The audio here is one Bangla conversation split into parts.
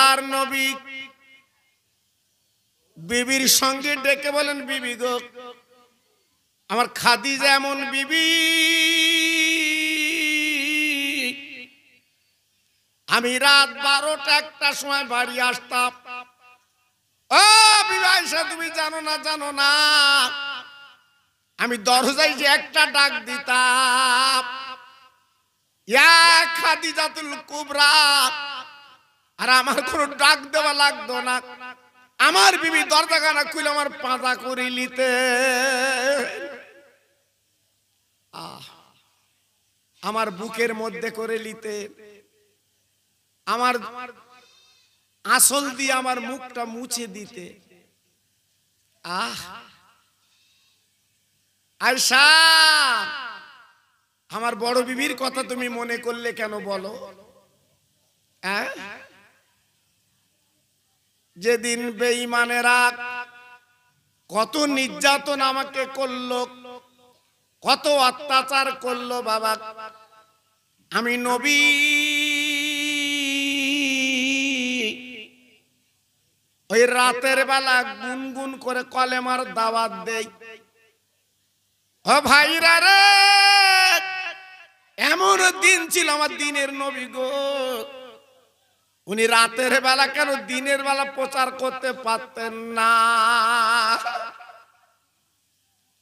আল্লাহর নবী বিবির সঙ্গে ডেকে বলেন, বিবি গো, আমার খাদিজা এমন বিবি, আমি রাত 12টা-1টার সময় বাড়ি আসতাম। ও বিবি আয়েশা, তুমি জানো না আমি দরজায় যে একটা ডাক দিতাম, ইয়া খাদিজাতুল কুবরা, আর আমার কোনো ডাক দেওয়া লাগতো না। আমার বিবি দরজাখানা খুলে আমার পাঁজা করে নিতে। আমার বুকের মধ্যে করে নিতে, আমার আঁচল দিয়ে আমার মুখটা মুছে দিতে। আয়েশা, আমার বড় বিবির কথা তুমি মনে করলে কেন বলো? যেদিন বেঈমানেরা কত নির্যাতন আমাকে করলো, কত অত্যাচার করলো বাবা, আমি নবী ওই রাতের বেলা গুনগুন করে কলেমার দাওয়াত দেই। ও ভাইরা রে, এমন দিন ছিল আমার দিনের নবী গো, উনি রাতের বেলা কেন দিনের বেলা প্রচার করতে পারতেন না?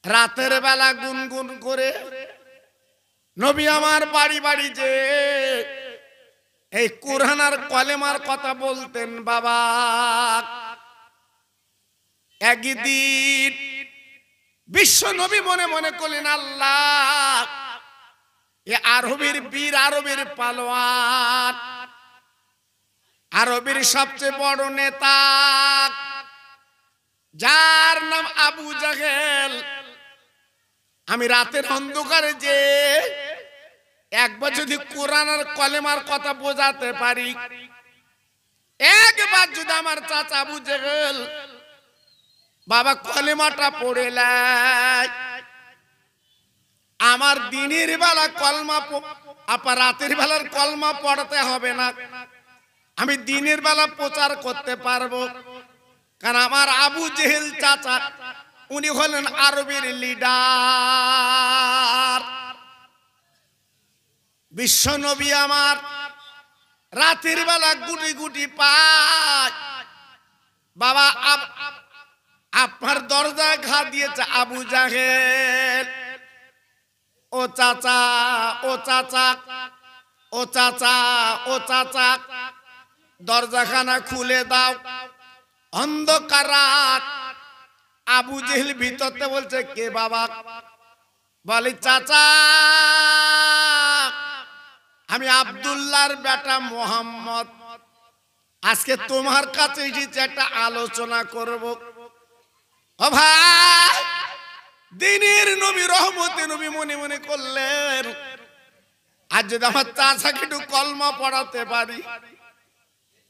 রাতের বেলা গুনগুন করে নবী আমার বাড়ি বাড়ি যে এই কোরআন আর কলেমার কথা বলতেন বাবা। একদিন বিশ্ব নবী মনে মনে করলেন, আল্লাহ, এ আরবের বীর, আরবের পালোয়ান, আরবের সবচেয়ে বড় নেতা, যার নাম আবু জাহেল, আমি রাতের অন্ধকারে যে একবার যদি কোরআন আর কলেমার কথা বোঝাতে পারি, একবার যদি আমার চাচা আবু জাহেল বাবা কলেমাটা পড়ে লাই, আমার দিনের বেলা কলমা, আপা রাতের বেলার কলমা পড়তে হবে না, আমি দিনের বেলা প্রচার করতে পারবো। কারণ আমার আবু জেহেল চাচা, উনি হলেন আরবের লিডার। বিশ্ব নবী আমার রাতের বেলা গুটি গুটি পায় বাবা, আপনার দরজা ঘা দিয়েছে আবু জাহেল। ও চাচা, ও চাচা, ও চাচা, ও চাচা, দরজাখানা খুলে দাও। অন্ধকার রাত, আবু জেহেল ভিতরতে বলছে, কে বাবা? বলে, চাচা, আমি আব্দুল্লাহর বেটা মোহাম্মদ, আজকে তোমার কাছে এসেছি, একটা আলোচনা করব। ও ভাই, দিনের নবী, রহমতের নবী মনে মনে করলেন, আর যদি আমার চাচাকে একটু কলমা পড়াতে পারি,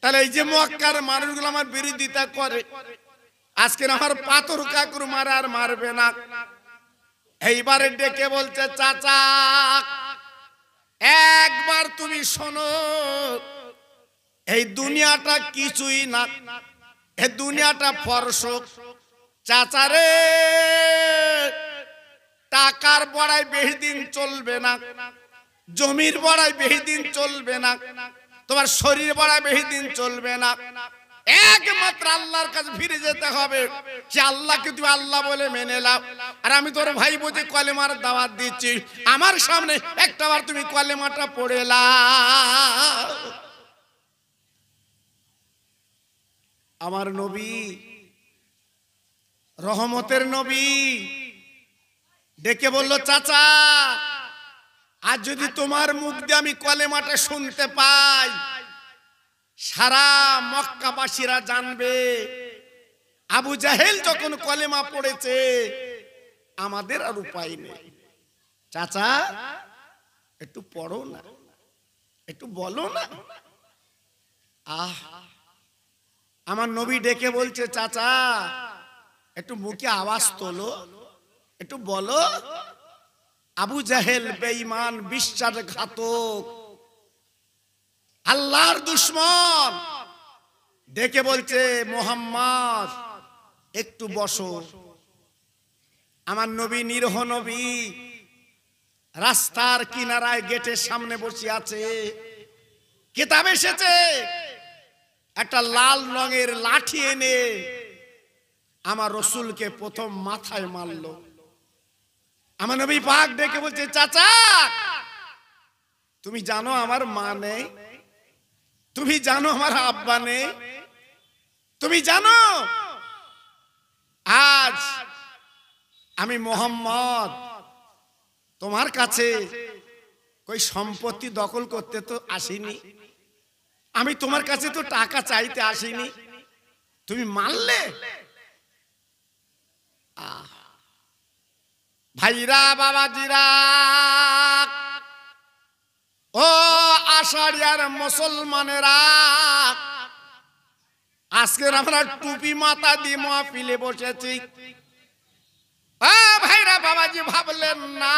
তাহলে এই যে মক্কার মানুষগুলো আমার বিরোধিতা করে, আজকে আমার পাথর কাকুর মারা আর মারবে না। এইবারে ডেকে বলছে, চাচা, একবার তুমি শোনো, এই দুনিয়াটা কিছুই না, এই দুনিয়াটা ফরসক। চাচারে, টাকার বড়াই বেশি দিন চলবে না, জমির বড়াই বেশি দিন চলবে না, তোমার শরীর বড়াই বেশি দিন চলবে না, একমাত্র আল্লাহর কাছে ফিরে যেতে হবে। সে আল্লাহকে তুমি আল্লাহ বলে মেনে নাও। আর আমি তোর ভাই বুঝে কলেমার দাওয়াত দিচ্ছি, আমার সামনে একটাবার তুমি কলেমাটা পড়ে নাও। আমার নবী, রহমতের নবী ডেকে বলল, চাচা, আজ যদি তোমার মুখ দিয়ে আমি কলেমাটা শুনতে পাই, সারা মক্কাবাসীরা জানবে আবু জাহেল যখন কলেমা পড়েছে, আমাদের আর উপায় নেই। চাচা, একটু পড়ো না, একটু বলো না। আমার নবী ডেকে বলছে, চাচা, একটু মুখে আওয়াজ তোলো, একটু বলো। আবু জাহেল বেঈমান, বিশ্বাসঘাতক, আল্লাহর দুশমন, ডেকে বলছে, মোহাম্মদ একটু বসো। আমার নবী, নিরহ নবী, রাস্তার কিনারায় গেটের সামনে বসে আছে। কিতাব এসেছে, একটা লাল রঙের লাঠি এনে আমার রসুলকে প্রথম মাথায় মারলো। আমার নবী পাক ডেকে বলছে, চাচা তুমি জানো আমার মা নেই? তুমি জানো আমার আব্বা নেই? তুমি জানো আজ আমি মোহাম্মদ তোমার কাছে কই সম্পত্তি দখল করতে তো আসিনি, আমি তোমার কাছে তো টাকা চাইতে আসিনি, তুমি মানলে? ভাইরা, বাবাজিরা, ও আষাঢ়িয়ার মুসলমানেরা, আজকের আমরা টুপি মাথা দিয়ে মাহফিলে বসেছি। ভাইরা, বাবাজি, ভাবলেন না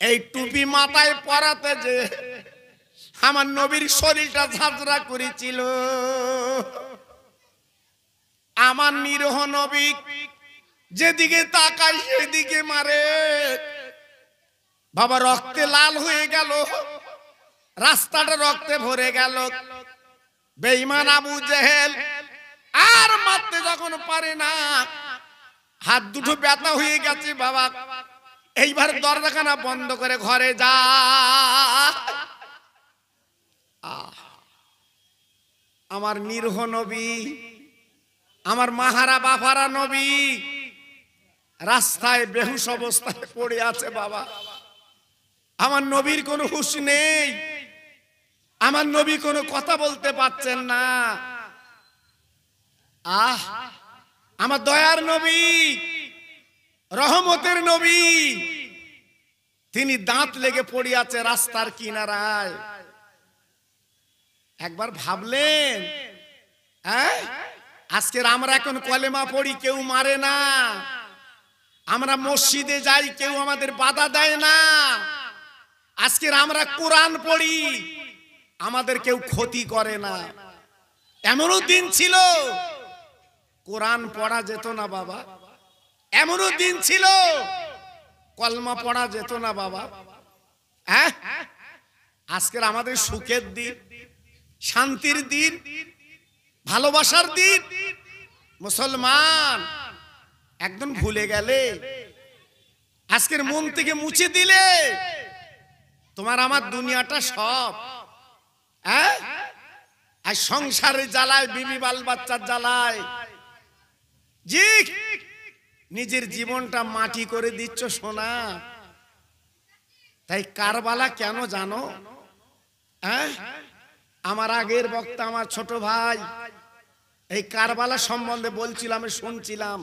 এই টুপি মাথায় পরাতে যে আমার নবীর শরীরটা ঝাঁঝরা করেছিল। আমার নিরহ নবী যেদিকে তাকায় সেদিকে মারে। বাবা রক্তে লাল হয়ে গেল, রাস্তাটা রক্তে ভরে গেল। বেঈমান আবু জেহেল আর মারতে যখন পারে না, হাত দুটো ব্যথা হয়ে গেছে। বাবা এইবার দরজাখানা বন্ধ করে ঘরে যা। আমার নিরহ নবী, আমার মাহারা বাফারা নবী রাস্তায় বেহুশ অবস্থায় পড়ে আছে। বাবা আমার নবীর কোনো হুঁশ নেই, আমার নবী কোনো কথা বলতে পারছেন না। আমার দয়ার নবী, রহমতের নবী, তিনি দাঁত লেগে পড়ে আছে রাস্তার কিনারায়। একবার ভাবলেন, আজকের আমরা এখন কলেমা পড়ি, কেউ মারে না। আমরা মসজিদে যাই, কেউ আমাদের বাধা দেয় না। আজকের আমরা কোরআন পড়ি, আমাদের কেউ ক্ষতি করে না। এমনও দিন ছিল কোরআন পড়া যেত না বাবা, এমনও দিন ছিল কলমা পড়া যেত না বাবা। আজকের আমাদের সুখের দিন, শান্তির দিন, ভালোবাসার দিন। মুসলমান একদম ভুলে গেলে, আজকের মন থেকে মুছে দিলে তোমার আমার দুনিয়াটা সব। আর সংসারের জ্বালায়, বিবি বাল বাচ্চার জ্বালায় জি নিজের জীবনটা মাটি করে দিচ্ছ সোনা। তাই কারবালা কেন জানো? আমার আগের বক্তা, আমার ছোট ভাই এই কারবালা সম্বন্ধে বলছিলাম, শুনছিলাম,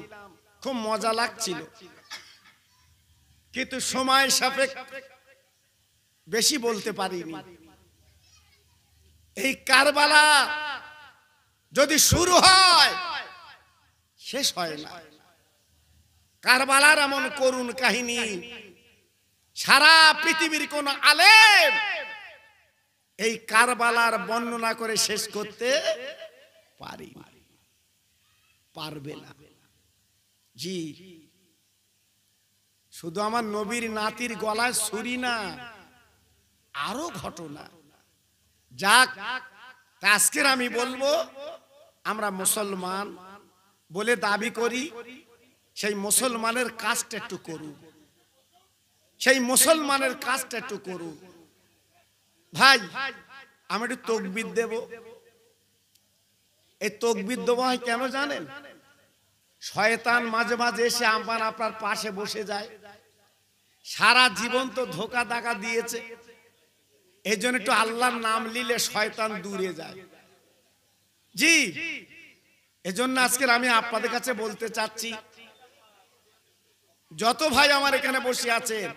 খুব মজা লাগছিল। কিন্তু সময় সাপেক্ষ বেশি বলতে পারিনি। এই কারবালা যদি শুরু হয় শেষ হয় না। কারবালার এমন করুণ কাহিনী সারা পৃথিবীর কোন আলেম এই কারবালার বর্ণনা করে শেষ করতে পারবে না। জি, শুধু আমার নবীর নাতির গলায় ছুরি না, আরো ঘটনা। যাক, আজকের আমি বলবো, আমরা মুসলমান বলে দাবি করি, সেই মুসলমানের কাজটা একটু করুন, সেই মুসলমানের কাজটা একটু করুন। ভাই আমি একটু তাকবীর দেব। এই তাকবীর দেওয়া হয় কেন জানেন? শয়তান মাঝে মাঝে এসে আপনার পাশে বসে যায়। সারা জীবন তো ধোকা দাগা দিয়েছে, এই জন্য একটু আল্লাহর নাম নিলে শয়তান দূরে যায়। জি, এজন্য আজকে আমি আপনাদের কাছে বলতে চাচ্ছি, যত ভাই আমার এখানে বসে আছেন,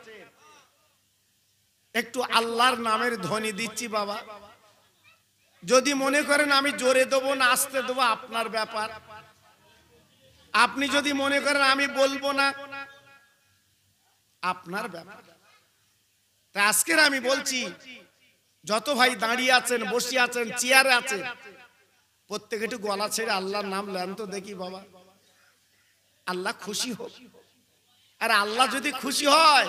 একটু আল্লাহর নামের ধ্বনি দিচ্ছি বাবা। যদি মনে করেন আমি জোরে দেবো না আস্তে দেবো, আপনার ব্যাপার। আপনি যদি মনে করেন আমি বলবো না, আপনার ব্যাপার। তাই আজকের আমি বলছি, যত ভাই দাঁড়িয়ে আছেন, বসে আছেন, চেয়ারে আছেন, প্রত্যেকে একটু গলা ছেড়ে আল্লাহর নাম নেন তো দেখি বাবা, আল্লাহ খুশি হোক। আর আল্লাহ যদি খুশি হয়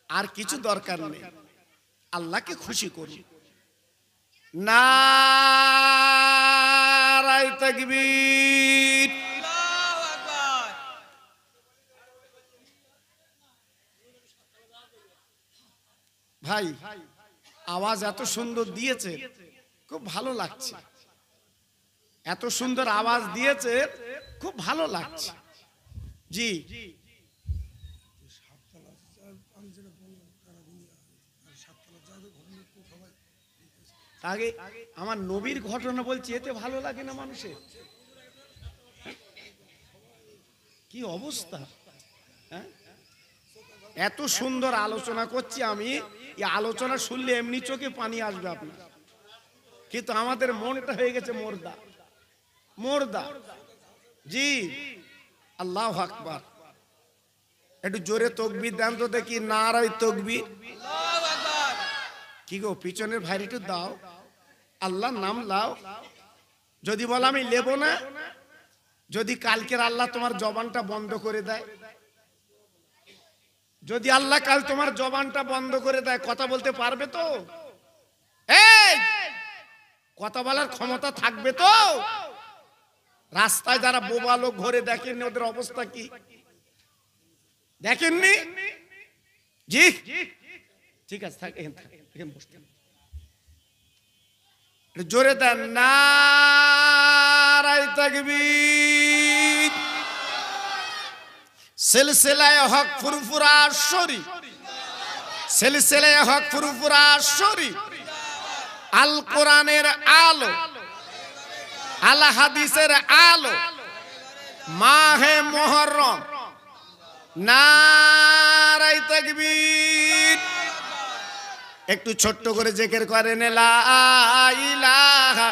আর কিছু দরকার নেই, আল্লাহকে খুশি করুন। নারায়ে তাকবীর। আল্লাহু আকবার। ভাই আওয়াজ এত সুন্দর দিয়েছে, খুব ভালো লাগছে। এত সুন্দর আওয়াজ দিয়েছে, খুব ভালো লাগছে। জি আগে আমার নবীর ঘটনা বলছি, এতে ভালো লাগে না মানুষের? কি অবস্থা, হ্যাঁ? এত সুন্দর আলোচনা করছি আমি, এই আলোচনা শুনলে এমনি চোখে পানি আসবে আপনার, কিন্তু আমাদের মনটা হয়ে গেছে মোর্দা মোর্দা। জি আল্লাহু আকবার। একটু জোরে তাকবীর দেন তো দেখি, নারায়ে তাকবীর। আল্লাহু আকবার। কি গো পিছনের ভাইরে একটু দাও, আল্লাহর নাম লাও। যদি বল আমি নেব না, যদি কালকের আল্লাহ তোমার জবানটা বন্ধ করে দেয়, যদি আল্লাহ কাল তোমার জবানটা বন্ধ করে দেয়, কথা বলতে পারবে তো? এই কথা বলার ক্ষমতা থাকবে তো? রাস্তায় যারা বোবা লোক ঘুরে দেখেননি ওদের অবস্থা কি, দেখেননি? জি ঠিক আছে, থাক এখানে বসতেন। জোরে দেন নারায়ে তাকবীর। সিলসিলায়ে হক ফুরফুরা শরী, সিলসিলায়ে হক ফুরফুরা শরী, আল কোরআনের আলো, আল হাদিসের আলো, মাহে মুহররম। নারায়ে তাকবীর। একটু ছোট্ট করে জিকির করেন, লা ইলাহা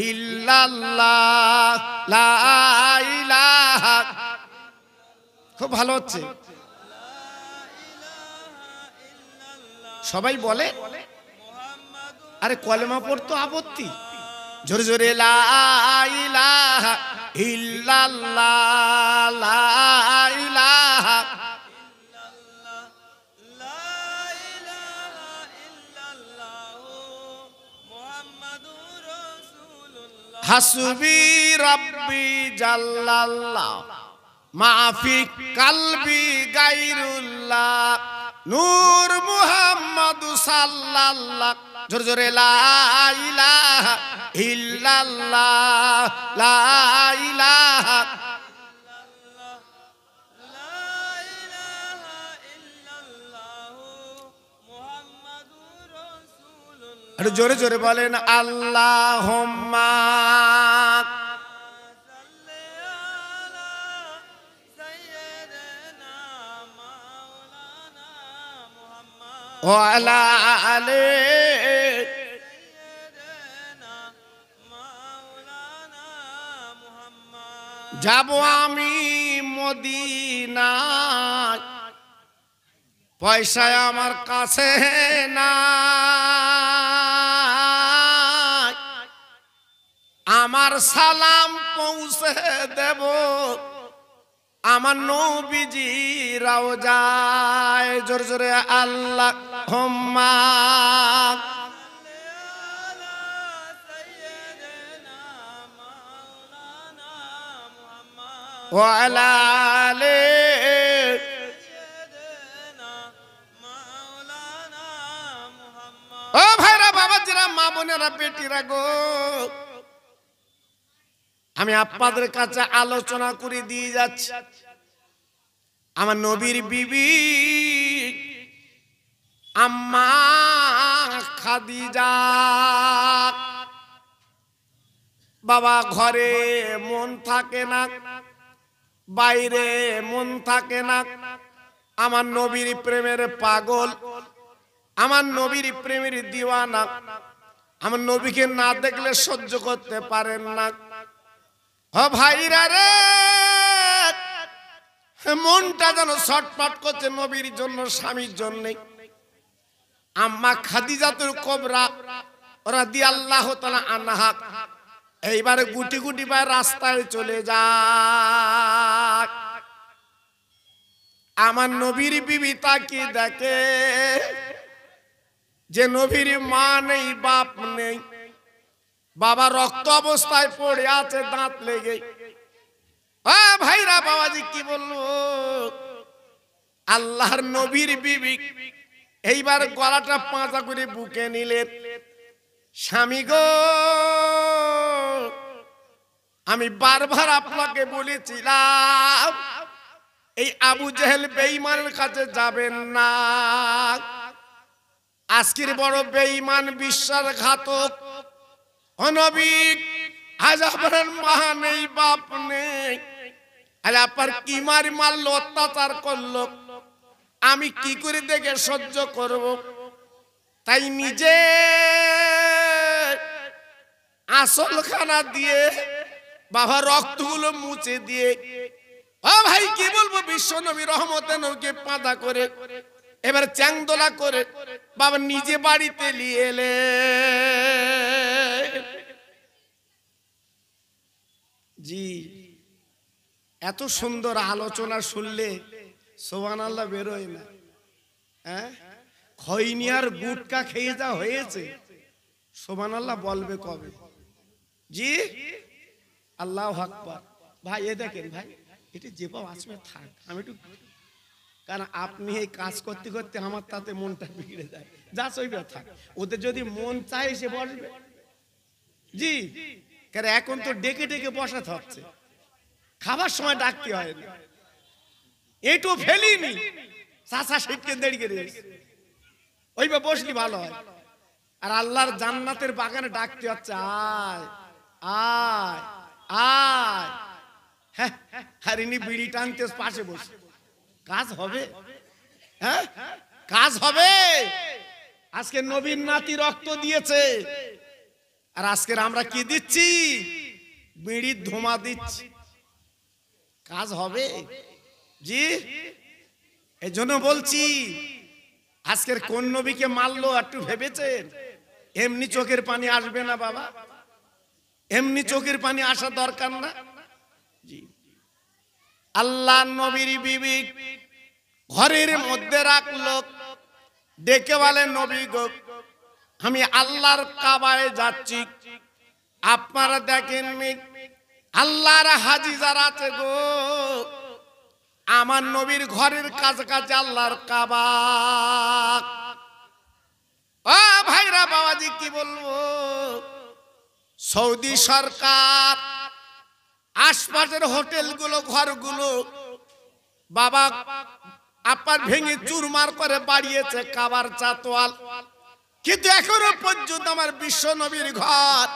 ইল্লাল্লাহ, লা ইলাহা। খুব ভালো হচ্ছে, সবাই বলে। আরে কলেমা পড়তো আপত্তি, জোরে জোরে লা ইলাহা ইল্লাল্লাহ, লা ইলাহা। হাসবি রাব্বি জাল্লাল্লাহ, মাফি কালবি গায়রুল্লাহ, নূর মুহাম্মদ সাল্লাল্লাহ। জোরে জোরে লা ইলাহা ইল্লাল্লাহ, লা ইলাহা। একটু জোরে জোরে বলেন, আল্লাহুম্মা ওয়া আলা আলি। যাব আমি মদিনায়, পয়সা আমার কাছে না, আমার সালাম পৌঁছে দেব আমার নবীজি রওজায়। জোরে জোরে আল্লাহুম্মা ওয়া আলা আলি। ও ভাইরা, বাবাজিরা, মা বোনেরা, বেটিরা গো, আমি আপনাদের কাছে আলোচনা করে দিয়ে যাচ্ছি। আমার নবীর বিবি আম্মা খাদিজা। বাবা ঘরে মন থাকে না, বাইরে মন থাকে না, আমার নবীর প্রেমের পাগল, আমার নবীর প্রেমের দিওয়ানা। আমার নবীকে না দেখলে সহ্য করতে পারেন না। ও ভাইরা রে, মনটা যেন ছটফট করছে নবীর জন্য, স্বামীর জন্য। আম্মা খাদিজাতুল কুবরা রাদিয়াল্লাহু তাআলা আনহা এইবারে গুটি গুটি পায় রাস্তায় চলে যায়। আমার নবীর বিবি তাকে দেখে যে নবীর মা নেই, বাপ নেই, বাবা রক্ত অবস্থায় পড়ে আছে, দাঁত লেগে। ভাইরা বাবাজি কি বলবো, আল্লাহর নবীর বিবি এইবার গলাটা পাঁচা করে বুকে নিলেন। স্বামী গো, আমি বারবার আপনাকে বলেছিলাম এই আবু জেহেল বেঈমানের কাছে যাবেন না। আজকের বড় বেঈমান, বিশ্বাসঘাতক, অনবিক, আজ আপনার মা নেই, বাপ নেই, আজ আপনার কি মারি মারলো, অত্যাচার করলো, আমি কি করে দেখে সহ্য করব? তাই নিজে আসল খানা দিয়ে বাবা রক্তগুলো মুছে দিয়ে, ও ভাই কি বলবো, বিশ্ব নবী রহমতে নবীকে পাদা করে এবার চ্যাংদোলা করে বাবা নিজে বাড়িতে নিয়ে এলে। জি, এত সুন্দর আলোচনা শুনলে সুবহানাল্লাহ বেরোয় না। হ্যাঁ, খৈনি আর গুটকা খেয়ে যা হয়েছে, সুবহানাল্লাহ বলবে কবে? জি, আল্লাহু আকবার। ভাই এ দেখেন ভাই, এটা যে পাও আসবে থাক, আমি একটু, কারণ আপনি এই কাজ করতে করতে আমার তাতে মনটা বিগড়ে যায়, যা সইবে থাক। ওদের যদি মন চায় সে বসবে। জি, কারণ এখন তো ডেকে ডেকে বসাতে হচ্ছে, খাবার সময় ডাকতে হয় না। এটু ফেলিনি, চাচা শিখকে দেড়িয়ে রয়েছে, ওইভাবে বসলি ভালো হয়। আর আল্লাহর জান্নাতের বাগানে ডাকতে হচ্ছে, আয় আয় আয়। হ্যাঁ, হারিনি বিড়ি টানতে পাশে বসে, কাজ হবে? হ্যাঁ, কাজ হবে। আজকে নবীর নাতি রক্ত দিয়েছে, আর আজকের আমরা কি দিচ্ছি? বিড়ির ধোঁয়া দিচ্ছি, কাজ হবে? জি, এই জন্য বলছি, আজকের কোন নবীকে মারলো একটু ভেবেছেন? এমনি চোখের পানি আসবে না বাবা, এমনি চোখের পানি আসা দরকার না। জি, আল্লাহ নবীর বিবি ঘরের মধ্যে রাখলো, ডেকে বলে, নবী গো, আমি আল্লাহর কাবায় যাচ্ছি, আপনারা দেখেননি আল্লাহর হাজি যারা আছে গো, আমার নবীর ঘরের কাছাকাছি আল্লাহর কাবা। ও ভাইরা বাবাজি কি বলবো, সৌদি সরকার আশপাশের হোটেলগুলো, ঘরগুলো বাবা আপনার ভেঙে চুরমার করে বাড়িয়েছে কাবার চাতোয়াল, কিন্তু এখনো পর্যন্ত আমার বিশ্ব নবীর ঘর,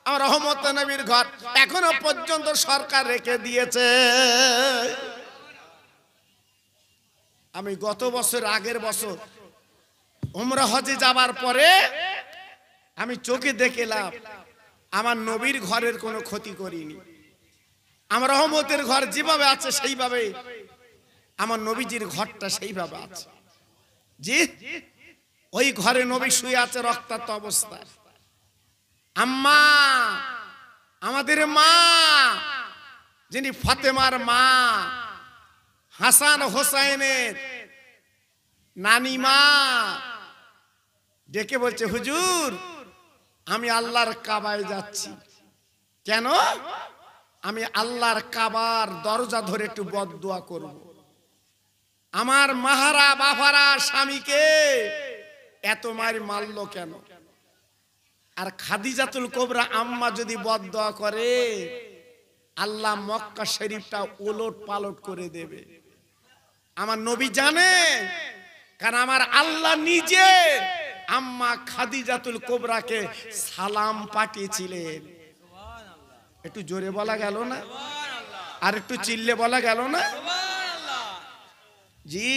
আমার রহমত নবীর ঘর এখনো পর্যন্ত সরকার রেখে দিয়েছে। আমি গত বছর, আগের বছর উমরা হজে যাবার পরে আমি চোখে দেখলাম, আমার নবীর ঘরের কোনো ক্ষতি করিনি। আমার রহমতের ঘর যেভাবে আছে সেইভাবে আমার নবীজির ঘরটা সেইভাবে আছে। জি, ওই ঘরে নবী শুয়ে আছে রক্তাক্ত অবস্থায়। আম্মা, আমাদের মা, যিনি ফাতেমার মা, হাসান হোসাইনের নানিমা, ডেকে বলছে, হুজুর আমি আল্লাহর কাবায় যাচ্ছি। কেন? আমি আল্লাহর কাবার দরজা ধরে একটু বদদুয়া করব। আমার মাহারা বাফারা স্বামীকে এত মারলো কেন? আর খাদিজাতুল কোবরা আম্মা যদি বদদুয়া করে, আল্লাহ মক্কা শরীফটা ওলট পালট করে দেবে। আমার নবী জানে, কারণ আমার আল্লাহ নিজে আম্মা খাদিজাতুল কোবরাকে সালাম পাঠিয়েছিলেন। একটু জোরে বলা গেল না? আর একটু চিল্লে বলা গেল না? জি,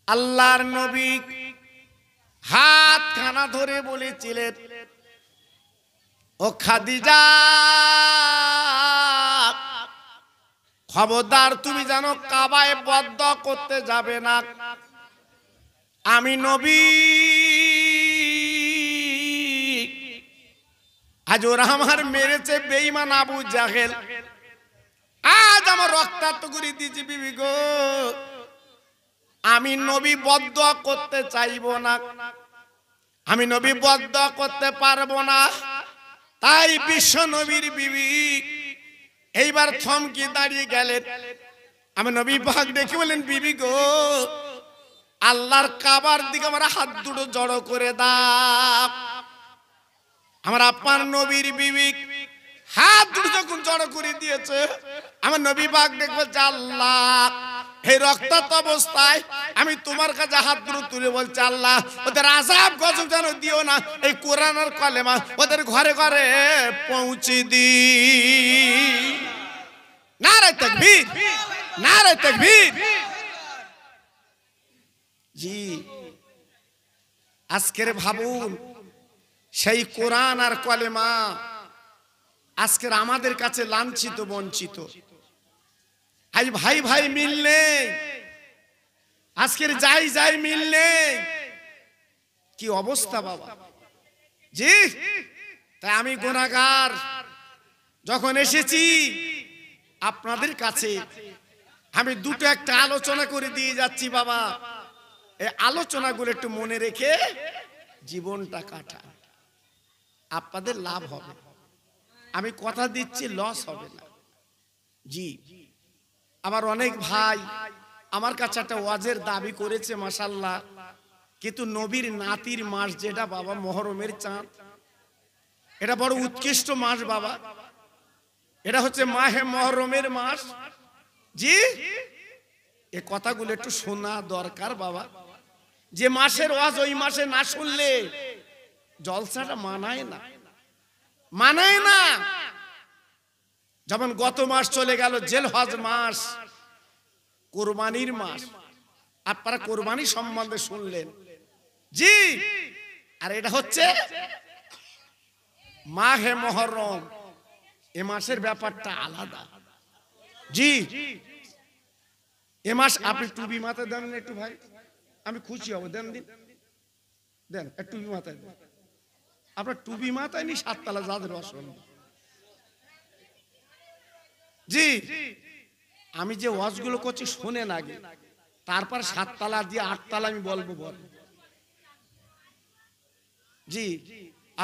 আল্লাহর নবী হাত খানা ধরে বলেছিলেন, ও খাদিজা, খবরদার তুমি জানো কাবায় বদদুয়া করতে যাবে না। আমি নবী আজ ওরা আমার মেরেছে বেঈমান আবু জাহেল, আজ আমার রক্তাক্ত করে দিয়েছি বিবি গো। আমি নবী বদদুয়া করতে চাইবো না, আমি নবী বদদুয়া করতে পারবো না। তাই বিশ্ব নবীর বিবি এইবার থমকে দাঁড়িয়ে গেলেন। আমি নবী পাক দেখে বলেন, বিবি গো আল্লাহর কাবার দিকে আমার হাত দুটো জড়ো করে দাও। আমার আপনার নবীর বিবি হাত দুটো যখন জড়ো করে দিয়েছে, আমার নবী পাক দেখবো যে আল্লাহ এই রক্তাক্ত অবস্থায় আমি তোমার কাছে হাত দুটো তুলে বলছি, আল্লাহ ওদের আযাব গজব যেন দিও না, এই কোরআন আর কালেমা ওদের ঘরে ঘরে পৌঁছে দি। নারে তাকবীর, নারে তাকবীর। জি আজকের ভাবুন, সেই কোরআন আর কালেমা আজকের আমাদের কাছে লাঞ্ছিত বঞ্চিত। আজ ভাই ভাই মিল নেই, আজকের যাই যাই মিল নেই। কি অবস্থা বাবা। জি তাই আমি গুনাহগার যখন এসেছি আপনাদের কাছে, আমি দুটো একটা আলোচনা করে দিয়ে যাচ্ছি বাবা। এই আলোচনাগুলো একটু মনে রেখে জীবনটা কাটা, আপনাদের লাভ হবে। আমি কথা দিচ্ছি লস হবে না। জি আমার অনেক ভাই আমার কাছে একটা ওয়াজের দাবি করেছে মাশাআল্লাহ, কিন্তু নবীর নাতির মাস যেটা বাবা মুহররমের চাঁদ, এটা বড় উৎকৃষ্ট মাস বাবা। এটা হচ্ছে মাহে মুহররমের মাস। জি এই কথাগুলো একটু শোনা দরকার বাবা। যে মাসের ওয়াজ ওই মাসে না শুনলে জলসাটা মানায় না, মানায় না। যেমন গত মাস চলে গেল জিলহজ মাস, কুরবানির মাস, আপনারা কুরবানি সম্বন্ধে শুনলেন। জি আর এটা হচ্ছে মাহে মুহররম, এ মাসের ব্যাপারটা আলাদা। জি এ মাস আপনি টুপি মাথায় দেন একটু ভাই, আমি খুশি হব। দেন দিন, দেন একটু টুপি মাথায় দেন। আপনার টুপি মাথায় নি সাততলা যাদের অসন। জি আমি যে ওয়াজগুলো করছি শোনেন আগে, তারপর সাততলা দিয়ে আটতলা আমি বলবো বল। জি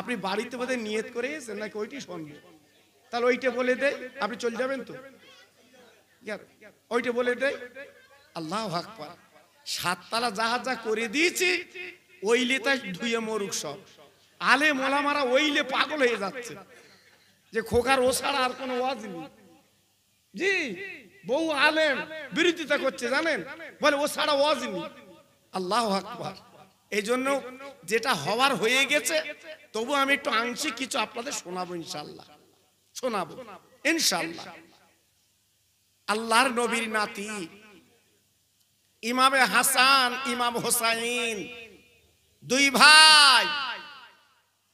আপনি বাড়িতে বোধহয় নিয়ত করে এসেছেন নাকি ওইটি শুনবেন? তাহলে ওইটা বলে দেয়, আপনি চলে যাবেন তো। ওইটা বলে দেয়। আল্লাহু আকবার। সাততলা জাহাজ যা করে দিয়েছি ওইলে তাই ধুয়ে মরুক সব। আলেম ওলামারা ওইলে পাগল হয়ে যাচ্ছে যে খোকার ও ছাড়া আর কোনো ওয়াজ নেই। জি বহু আলেম বিরোধিতা করছে জানেন, বলে ও ছাড়া ওয়াজ নেই। আল্লাহু আকবার। এই জন্য যেটা হওয়ার হয়ে গেছে, তবু আমি একটু আংশিক কিছু আপনাদের শোনাবো ইনশাআল্লাহ, শোনাবো ইনশাআল্লাহ। আল্লাহর নবীর নাতি ইমামে হাসান ইমাম হোসাইন দুই ভাই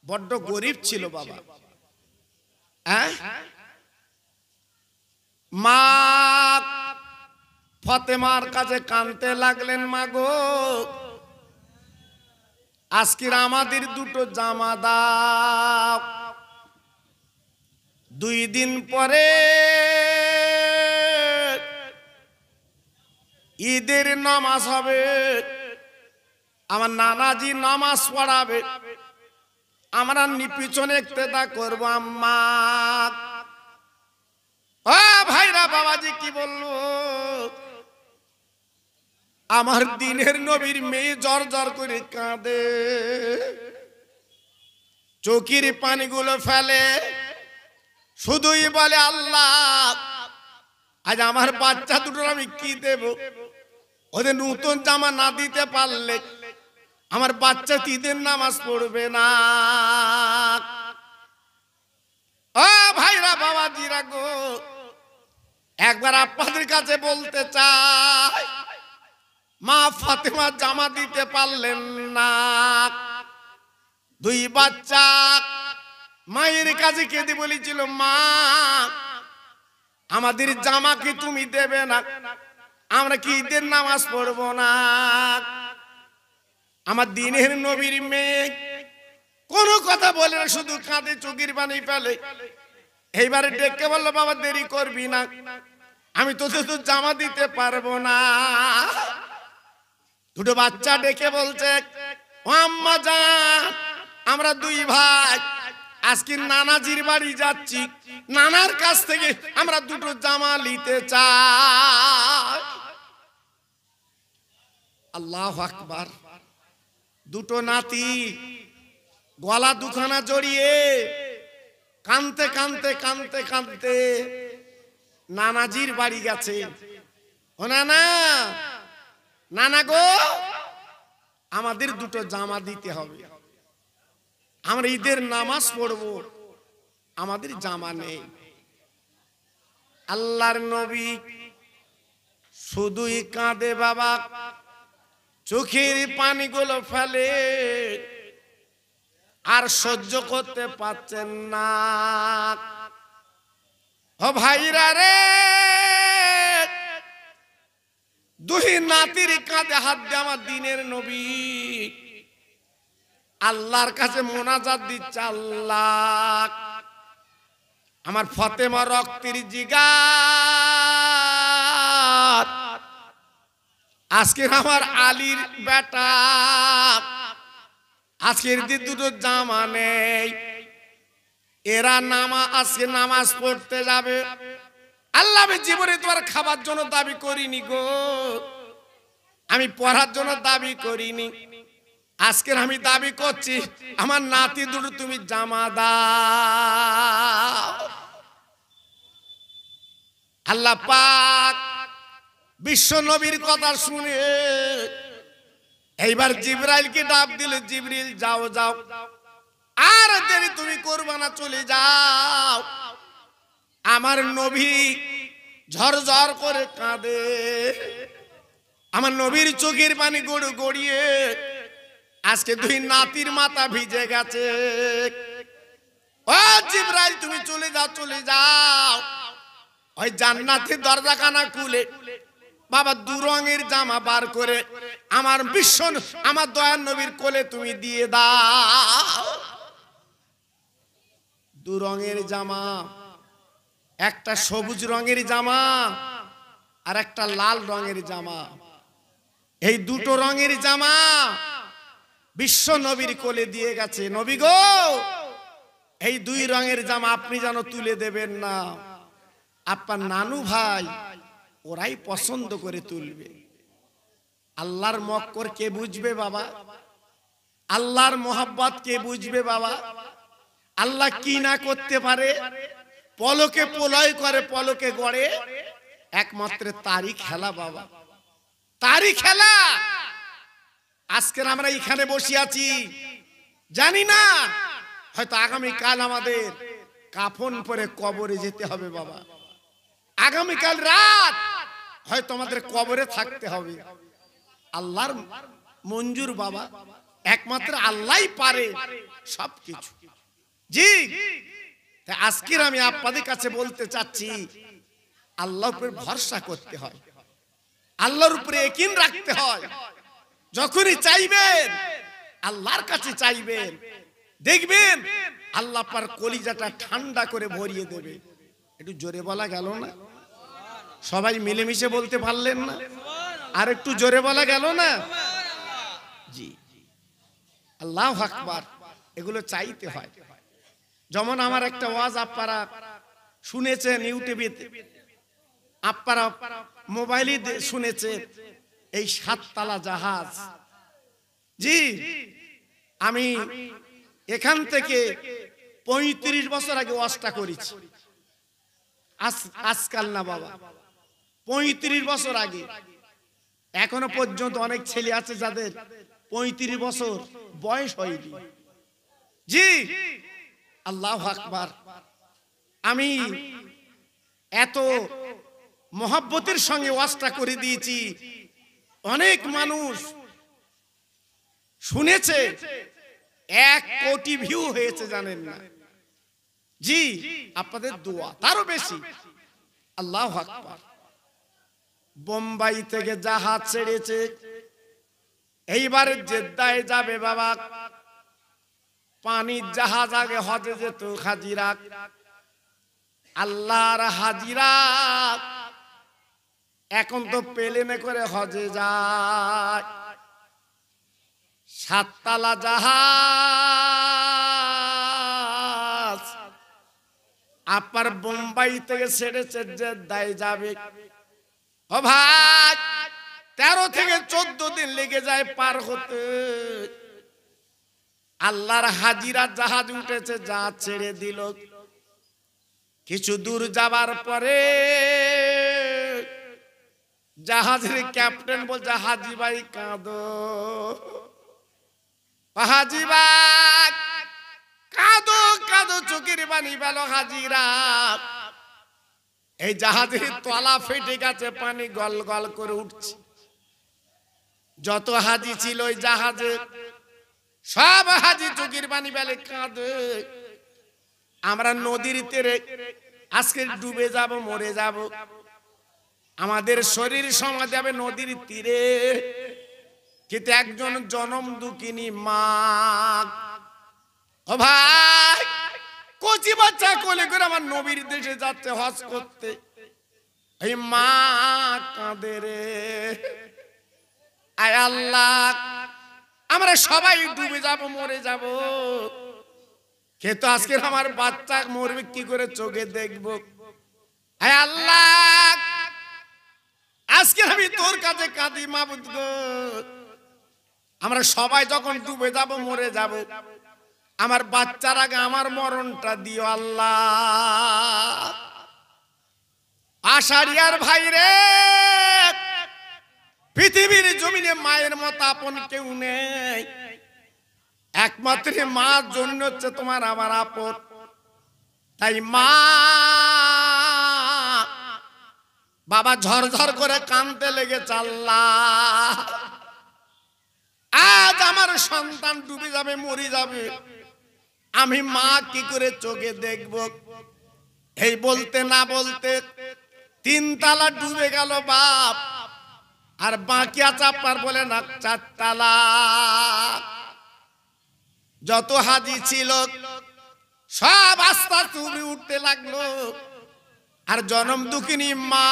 বড্ড গরিব ছিল বাবা। হ্যাঁ মা ফাতেমার কাছে কাঁদতে লাগলেন, মা গো আজকের আমাদের দুটো জামা দাও, 2 দিন পরে ঈদের নামাজ হবে, আমার নানাজি নামাজ পড়াবে, আমরা পিছনে ইক্তেদা করবো আম্মা। ও ভাইরা বাবাজি কি বললো, আমার দিনের নবীর মেয়ে জ্বর জ্বর করে কাঁদে, চোখের পানিগুলো ফেলে, শুধুই বলে আল্লাহ আজ আমার বাচ্চা দুটোর আমি কি দেব, ওদের নতুন জামা না দিতে পারলে আমার বাচ্চা ঈদের নামাজ পড়বে না। ও ভাইরা বাবাজিরা গো, একবার আপনাদের কাছে বলতে চাই, মা ফাতেমা জামা দিতে পারলেন না, 2 বাচ্চা মায়ের কাছে কেঁদে বলেছিল, মা আমাদের জামা কি তুমি দেবে না, আমরা কি ঈদের নামাজ পড়বো না। আমার দিনের নবীর মেয়ে কোনো কথা বলে না, শুধু কাঁদে, চোখের পানি ফেলে। এইবারে ডেকে বললো, বাবা দেরি করবি না, আমি তোকে তো জামা দিতে পারবো না। দুটো বাচ্চা ডেকে বলছে, ও আম্মা জান, আমরা দুই ভাই আজকে নানাজির বাড়ি যাচ্ছি, নানার কাছ থেকে আমরা দুটো জামা নিতে চাই। আল্লাহু আকবার। দুটো নাতি গলা দুখানা জড়িয়ে কানতে কানতে কানতে কানতে নানাজির বাড়ি গেছে। ও নানা, নানা গো, আমাদের দুটো জামা দিতে হবে, আমরা ঈদের নামাজ পড়বো, আমাদের জামা নেই। আল্লাহর নবী শুধুই কাঁদে বাবা, চোখের পানিগুলো ফেলে, আর সহ্য করতে পারছেন না। ও ভাইরা রে, দুই নাতির কাঁধে হাত দিয়ে আমার দিনের নবী আল্লাহর কাছে মোনাজাত দিচ্ছে, আল্লাহ আমার ফাতেমা রক্তের জিগার, আজকের আমার আলীর বেটা, আজকের দিন দুটো জামা নেই, এরা আজকে নামাজ পড়তে যাবে। আল্লাহ, আমি জীবনে তোমার খাবার জন্য দাবি করিনি গো, আমি পড়ার জন্য দাবি করিনি, আজকের আমি দাবি করছি আমার নাতি দুটো তুমি জামা দাও। আল্লাহ পাক বিশ্ব নবীর কথা শুনে এইবার জিবরাইলকে ডাক দিলে, জিবরিল যাও যাও, আর দেরি তুমি করবে না, চলে যাও। আমার নবী ঝরঝর করে কাঁদে, আমার নবীর চোখের পানি গড়িয়ে আজকে দুই নাতির মাথা ভিজে গেছে। ও জিবরাইল, তুমি চলে যাও, চলে যাও, ওই জান্নাতের দরজাখানা খুলে বাবা দু রঙের জামা বার করে আমার বিশ্ব, আমার দয়ার নবীর কোলে তুমি দিয়ে দাও। দু রঙের জামা, একটা সবুজ রঙের জামা আর একটা লাল রঙের জামা, এই দুটো রঙের জামা বিশ্ব নবীর কোলে দিয়ে গেছে। নবী গো, এই দুই রঙের জামা আপনি যেন তুলে দেবেন না, আপনার নানু ভাই ওরাই পছন্দ করে তুলবে। আল্লাহর মক্কর কে বুঝবে বাবা, আল্লাহর মোহাব্বত কে বুঝবে বাবা। আল্লাহ কি না করতে পারে, পলকে প্রলয় করে, পলকে গড়ে, একমাত্র তারই খেলা বাবা, তারই খেলা। আজকে আমরা এখানে বসে আছি, জানি না হয়তো আগামীকাল আমাদের কাফন পরে কবরে যেতে হবে বাবা, আগামীকাল রাত হয়তো আমাদের কবরে থাকতে হবে। আল্লাহর মঞ্জুর বাবা, একমাত্র আল্লাহই পারে সবকিছু। জি, আজকের আমি আপনাদের কাছে বলতে চাচ্ছি, আল্লাহর উপরে ভরসা করতে হয়, আল্লাহর উপরে ইয়াকিন রাখতে হয়। যখনই চাইবেন আল্লাহর কাছে চাইবেন, দেখবেন আল্লাহ পার কলিজাটা ঠান্ডা করে ভরিয়ে দেবে। একটু জোরে বলা গেল না? সবাই মিলেমিশে বলতে পারলেন না? আর একটু জোরে বলা গেল না? জি, আল্লাহু আকবার। এগুলো চাইতে হয়। যেমন আমার একটা ওয়াজ আপনারা শুনেছেন ইউটিউবে, আপনারা মোবাইলে শুনেছেন, এই 7 তালা জাহাজ। জি, আমি এখান থেকে 35 বছর আগে ওয়াজটা করেছি, আজকাল না বাবা, 35 বছর আগে। এখনো পর্যন্ত অনেক ছেলে আছে যাদের 35 বছর বয়স হয়নি। জি, আল্লাহু আকবার। আমি এত মহব্বতের সঙ্গে ওয়াজটা করে দিয়েছি, অনেক মানুষ শুনেছে, 1 কোটি ভিউ হয়েছে, জানেন না? জি, আপনাদের দোয়া তারও বেশি। আল্লাহু আকবার। বোম্বাই থেকে জাহাজ ছেড়েছে, এইবারে জেদ্দায় যাবে বাবা। পানির জাহাজ আগে হজে যেত হাজিরা, আল্লাহর হাজিরা এখন তো প্লেনে করে হজে যায়। 7 তলা জাহাজ আপার বোম্বাই থেকে ছেড়েছে জেদ্দায় যাবে। ও ভাই 13 থেকে 14 দিন লেগে যায় পার হতে। আল্লাহর হাজিরা জাহাজ উঠেছে, জাহাজ ছেড়ে দিল। কিছু দূর যাবার পরে জাহাজের ক্যাপ্টেন বলছে, হাজি ভাই কাঁদো, হাজি ভাই কাঁদো কাঁদো, চোখের পানি পেল হাজিরা। এই জাহাজের তলা ফেটে গেছে, পানি গল গল করে উঠছে। যত হাজি ছিল ওই জাহাজে সব হাজি চোখের পানি পেলে কাঁদে। আমরা নদীর তীরে আজকে ডুবে যাব, মরে যাব, আমাদের শরীর সমাজ যাবে নদীর তীরে। কিন্তু একজন জনম দুঃখিনী মা, ও ভাই কচি বাচ্চা কোলে করে আমার নবীর দেশে যাচ্ছে হজ করতে, এই মা কাঁদে রে। আয় আল্লাহ, আমরা সবাই ডুবে যাব, মরে যাব, কিন্তু আজকে আমার বাচ্চা মরবে কি করে চোখে দেখবো। আয় আল্লাহ, আজকে আমি তোর কাছে কাঁদি মাবুদ গো, আমরা সবাই যখন ডুবে যাব, মরে যাব, আমার বাচ্চার আগে আমার মরণটা দিও আল্লাহ। আষাঢ়িয়ার ভাই রে, পৃথিবীর জমিনে মায়ের মতো আপন কেউ নেই, একমাত্র মার জন্য হচ্ছে তোমার আমার আপন। তাই মা বাবা ঝরঝর করে কাঁদতে লেগেছে, আল্লাহ আজ আমার সন্তান ডুবে যাবে, মরে যাবে, আমি মা কি করে চোখে দেখব। এই বলতে না বলতে 3 তালা ডুবে গেল বাপ, আর বাকি চাপার বলে না 4 তালা। যত হাজি ছিল সব আস্তে আস্তে উঠতে লাগলো, আর জনম দুঃখিনী মা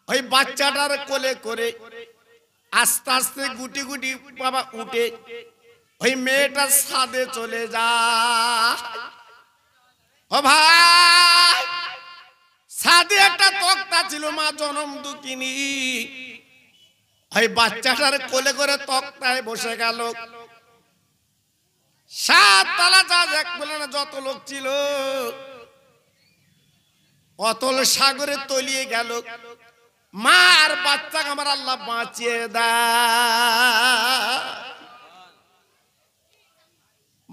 ওই বাচ্চাটার কোলে করে আস্তে আস্তে গুটি গুটি বাবা উঠে ওই মেয়েটার ছাদে চলে যায়। ও ভাই, ছাদে একটা তক্তা ছিল, মা জনম দুঃখিনী ওই বাচ্চাটার কোলে করে তক্তায় বসে গেল। 7 তলা জাহাজ এক বলে না যত লোক ছিল অতল সাগরে তলিয়ে গেল। মা আর বাচ্চাকে আমার আল্লাহ বাঁচিয়ে দেয়।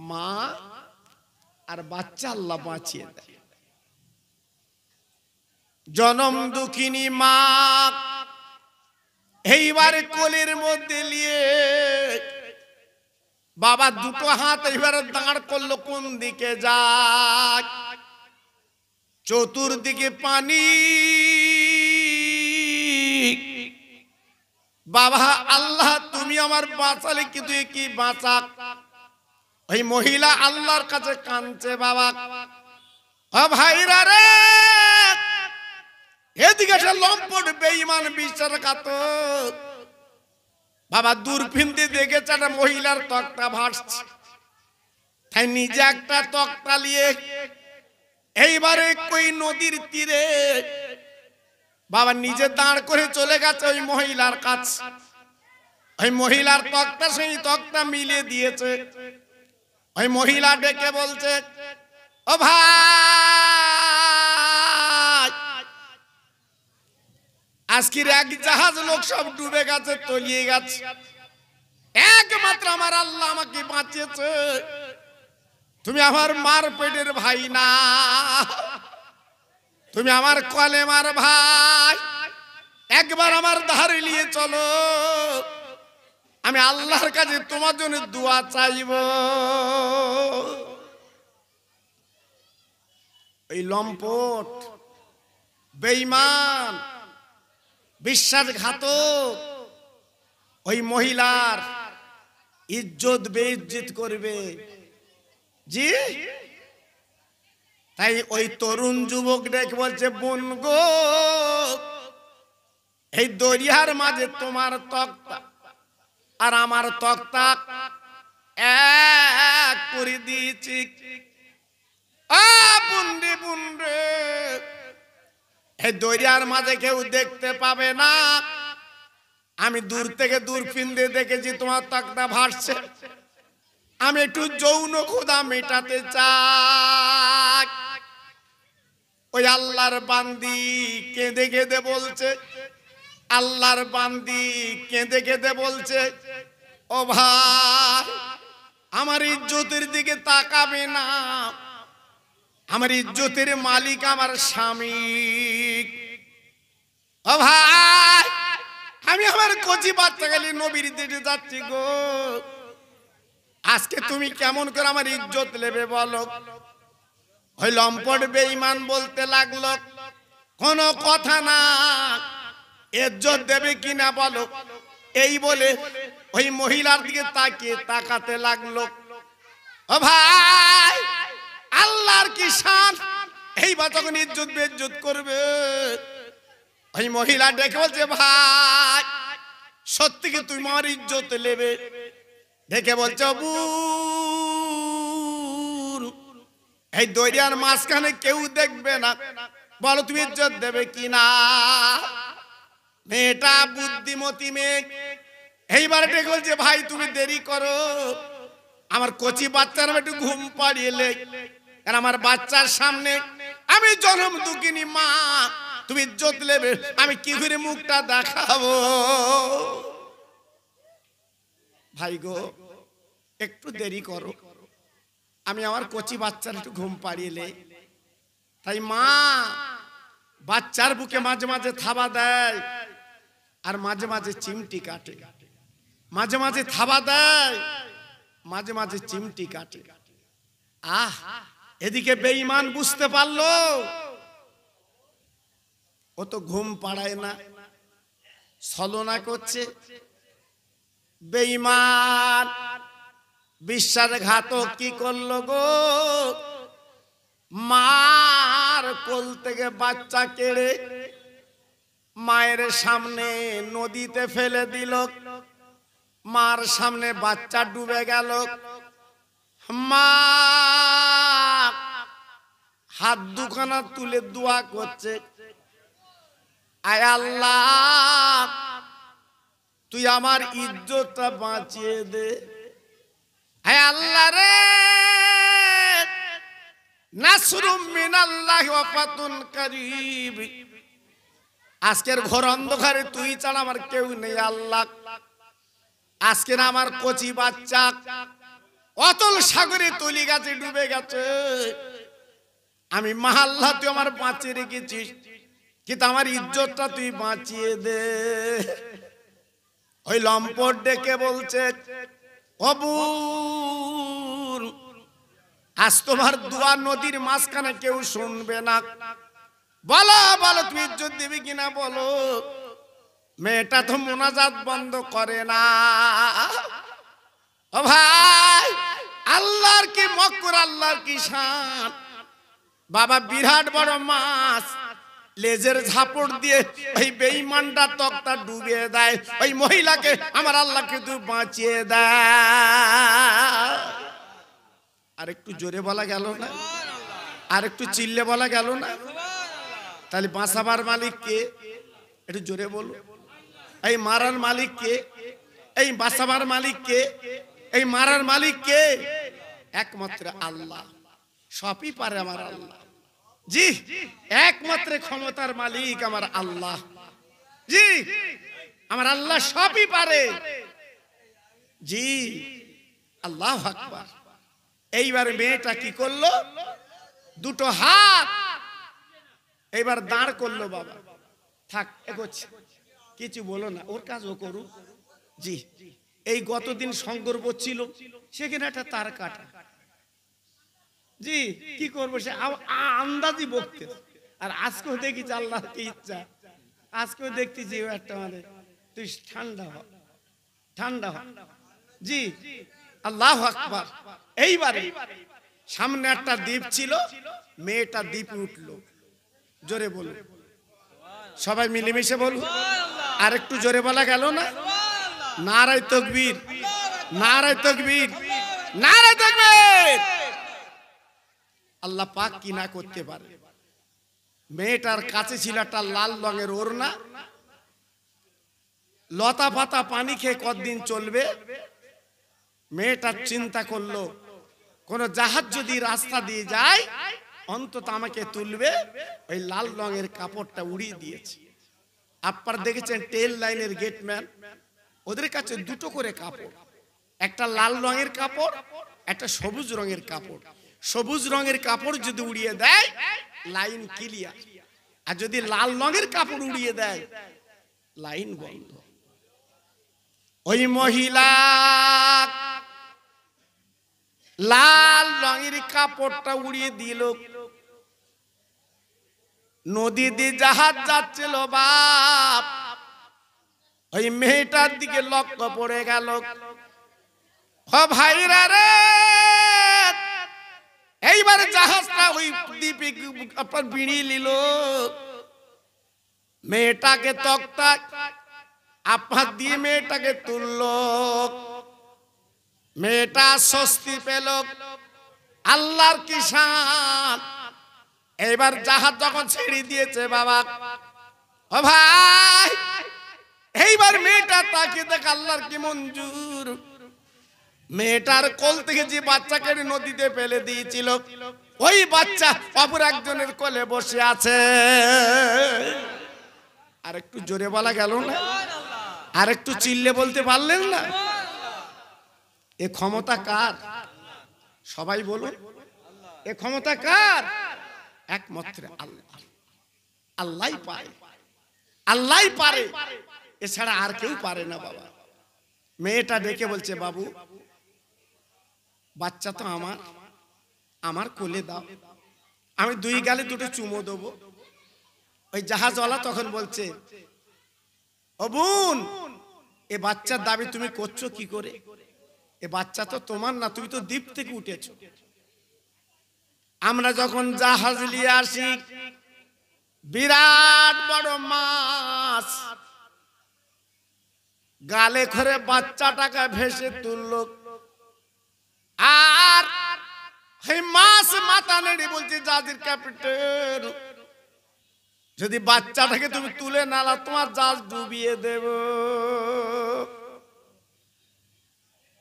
মা আর বাচ্চা আল্লাহ বাঁচিয়ে দেয়। জনম দুঃখিনী মা এইবারে কোলের মধ্যে নিয়ে বাবা দুটো হাত এইবারে দাঁড় করলো, কোন দিকে যায়। চতুর্দিকে পানি। বাবা আল্লাহ তুমি আমার বাঁচালে, কিন্তু কি বাঁচা। ওই মহিলা আল্লাহর কাছে কাঁদছে, বাবা ও ভাইরা রে, এদিকে একটা লম্পট বেঈমান বিশ্বাসঘাতক বাবা দূরবীনতে দেখেছে একটা মহিলার তক্তা ভাসছে, তাই নিজে একটা তক্তা নিয়ে এইবারে কই নদীর তীরে বাবা নিজে দাঁড় করে চলে গেছে ওই মহিলার কাছে। ওই মহিলার তক্তা সেই তক্তা মিলিয়ে দিয়েছে। ওই মহিলা ডেকে বলছে, ও ভাই আজকের এক জাহাজ লোক সব ডুবে গেছে, তলিয়ে গেছে, একমাত্র আমার আল্লাহ আমাকে বাঁচিয়েছে। তুমি আমার মার পেটের ভাই না, তুমি আমার কলেমার ভাই, একবার আমার ধারে নিয়ে চলো, আমি আল্লাহর কাছে তোমার জন্য দোয়া চাইব। এই লম্পট বেঈমান বিশ্বাসঘাতক ওই মহিলার ইজ্জত বেইজ্জত করবে। জি, তাই ওই তরুণ যুবক ডেকে বলছে, বোন গো, এই দরিয়ার মাঝে তোমার তক্তা আর আমার তক্তা এক করে দিয়েছি। বুন্ডে বুন্ডে, এই দরিয়ার মাঝে কেউ দেখতে পাবে না। আমি দূর থেকে দূরবীন দিয়ে দেখেছি তোমার তক্তা ভাসছে। আমি একটু যৌন ক্ষুধা মেটাতে চাই। ওই আল্লাহর বান্দি কেঁদে কেঁদে বলছে, আল্লাহর বান্দি কেঁদে কেঁদে বলছে, ও ভাই, আমার ইজ্জতের দিকে তাকাবে না। আমার ইজ্জতের মালিক আমার স্বামী। ও ভাই, আমি আমার কচি বাচ্চা গেলে নবীর দিকে যাচ্ছি গো। আজকে তুমি কেমন করে আমার ইজ্জত নেবে বলো? ওই লম্পট বেঈমান বলতে লাগলো, কোনো কথা না, ইজ্জত দেবে কিনা বলো। এই বলে ওই মহিলার দিকে তাকিয়ে তাকাতে লাগলো। ও ভাই, আল্লাহর কি শান, এইবার তখন ইজ্জত বেইজ্জত করবে। ওই মহিলা ডেকে বলছে, ভাই সত্যি কি তুমি আমার ইজ্জত নেবে? ডেকে বলছে, বোন, এই দরিয়ার মাঝখানে কেউ দেখবে না, বলো তুমি ইজ্জত দেবে কিনা? মেয়েটা বুদ্ধিমতী মেয়ে, এইবার ডেকে বলছে, ভাই তুমি দেরি করো, আমার কচি বাচ্চার একটু ঘুম পাড়িয়ে লে, কারণ আমার বাচ্চার সামনে আমি জনম দুঃখিনী মা, তুমি ইজ্জত নেবে, আমি কি করে মুখটা দেখাবো? ভাই গো, একটু দেরি করো, আমি আমার কচি বাচ্চার একটু ঘুম পাড়িয়ে লে। তাই মা বাচ্চার বুকে মাঝে মাঝে থাবা দেয়, আর মাঝে মাঝে চিমটি কাটে, মাঝে মাঝে থাবা দেয়, মাঝে মাঝে চিমটি কাটে। আহ, এদিকে বেঈমান বুঝতে পারলো ও তো ঘুম পাড়ায় না, ছলনা করছে। বেঈমান বিশ্বাসঘাতক কি করলো গো, মার কোল থেকে বাচ্চা কেড়ে মায়ের সামনে নদীতে ফেলে দিল। মার সামনে বাচ্চা ডুবে গেল। মা হাত দুখানা তুলে দোয়া করছে, আয় আল্লাহ তুই আমার ইজ্জতটা বাঁচিয়ে দে। আয় আল্লাহ রে, নাসরুম মিনাল্লাহি ওয়া ফাতুন কারীব, আজকের ঘর অন্ধকারে তুই ছাড়া আমার কেউ নেই আল্লাহ। আজকের আমার কচি বাচ্চা অতল সাগরে তলি গাছে ডুবে গেছে, আমি মাহাল্লা তুই আমার বাঁচিয়ে রেখেছিস, কিন্তু আমার ইজ্জতটা তুই বাঁচিয়ে দে। ওই লম্পট ডেকে বলছে, ও বোন, আজ তোমার দোয়া নদীর মাঝখানে কেউ শুনবে না, বলো বলো তুমি ইজ্জত দিবি কিনা বলো। মেয়েটা তো মোনাজাত বন্ধ করে না। ও ভাই, আল্লাহর কি মক্কর, আল্লাহর কি শান। বাবা বিরাট বড় মাছ লেজের ঝাপড় দিয়ে ওই বেঈমানটা তক্তা ডুবিয়ে দেয়, ওই মহিলাকে আমার আল্লাহ কিন্তু বাঁচিয়ে দেয়। আর একটু জোরে বলা গেল না? আর একটু চিল্লে বলা গেল না? তাহলে বাঁচাবার মালিক কে? একটু জোরে বলো। এই মারার মালিক কে? এই বাঁচাবার মালিক কে? এই মারার মালিক কে? একমাত্র আল্লাহ। সবই পারে আমার আল্লাহ। জি, একমাত্র ক্ষমতার মালিক আমার আল্লাহ। জি, আমার আল্লাহ সবই পারে। জি, আল্লাহু আকবার। এইবার মেয়েটা কি করলো? দুটো হাত এইবার দাঁড় করলো। বাবা থাক, এগোচ্ছে, কিছু বলো না, ওর কাজ ও করুক। জি, এই গতদিন সংগর্ব ছিল, সেখানে একটা তার কাটা। জি, কি করবো, সে আন্দাজি বকতে। আর আজকেও দেখি আল্লাহ কি ইচ্ছা, আজকেও দেখতেছি একটা মানে তুই ঠান্ডা হ, ঠান্ডা হ। জি, আল্লাহু আকবার। এইবারে সামনে একটা দ্বীপ ছিল, মেয়েটা দ্বীপে উঠলো। জোরে বলুন, সবাই মিলেমিশে বলুন। আর একটু জোরে বলা গেল না? নারায়ে তাকবীর, নারায়ে তাকবীর, নারায়ে তাকবীর। আল্লাহ পাক কি না করতে পারে। মেয়েটার কাছে ছিল একটা লাল রঙের ওড়না। লতা পাতা পানি খেয়ে কতদিন চলবে? মেয়েটা চিন্তা করলো, কোন জাহাজ যদি রাস্তা দিয়ে যায় অন্তত আমাকে তুলবে। ওই লাল রঙের কাপড়টা উড়িয়ে দিয়েছে। আপনারা দেখেছেন টেল লাইনের গেটম্যান, ওদের কাছে দুটো করে কাপড়, একটা লাল রঙের কাপড়, একটা সবুজ রঙের কাপড়। সবুজ রঙের কাপড় যদি উড়িয়ে দেয় লাইন ক্লিয়ার, আর যদি লাল রঙের কাপড় উড়িয়ে দেয় লাইন বন্ধ। ওই মহিলা লাল রঙের কাপড়টা উড়িয়ে দিল। নদী দিয়ে জাহাজ যাচ্ছিল বাপ, ওই মেয়েটার দিকে লক্ষ্য পড়ে গেল। ও ভাইরা রে, এইবারে জাহাজটা ওই দ্বীপে আপনার বিড়িয়ে নিল। মেয়েটাকে তক্তা আপনার দিয়ে মেয়েটাকে তুললো। মেয়েটা স্বস্তি পেল। আল্লাহর কি শান। এবার জাহাজ যখন ছেড়ে দিয়েছে বাবা, ও ভাই, এইবার মেয়েটা তাকে দেখ আল্লাহর কি মঞ্জুর। মেয়েটার কোল থেকে যে বাচ্চাকে নদীতে ফেলে দিয়েছিল, ওই বাচ্চা অপর একজনের কোলে বসে আছে। আর একটু জোরে বলা গেল না? আর একটু চিল্লে বলতে পারলেন না? এ ক্ষমতা কার? সবাই বলুন, এ ক্ষমতা কার? একমাত্র আল্লাহ। আল্লাহই পারে, আল্লাহই পারে, এছাড়া আর কেউ পারে না বাবা। মেয়েটা ডেকে বলছে, বাবু, বাচ্চা তো আমার, আমার কোলে দাও, আমি দুই গালে দুটো চুমো দেবো। ওই জাহাজওয়ালা তখন বলছে, ও বোন, এ বাচ্চার দাবি তুমি করছো কি করে? এ বাচ্চা তো তোমার না, তুমি তো দ্বীপ থেকে উঠেছো। আমরা যখন জাহাজ নিয়ে আসি, বিরাট বড় মাছ গালে করে বাচ্চাটাকে ভেসে তুললো। আর এই মাছ মাথা নেড়ে বলছে, জাহাজের ক্যাপ্টেন, যদি বাচ্চাটাকে তুমি তুলে না নাও, তোমার জাহাজ ডুবিয়ে দেব।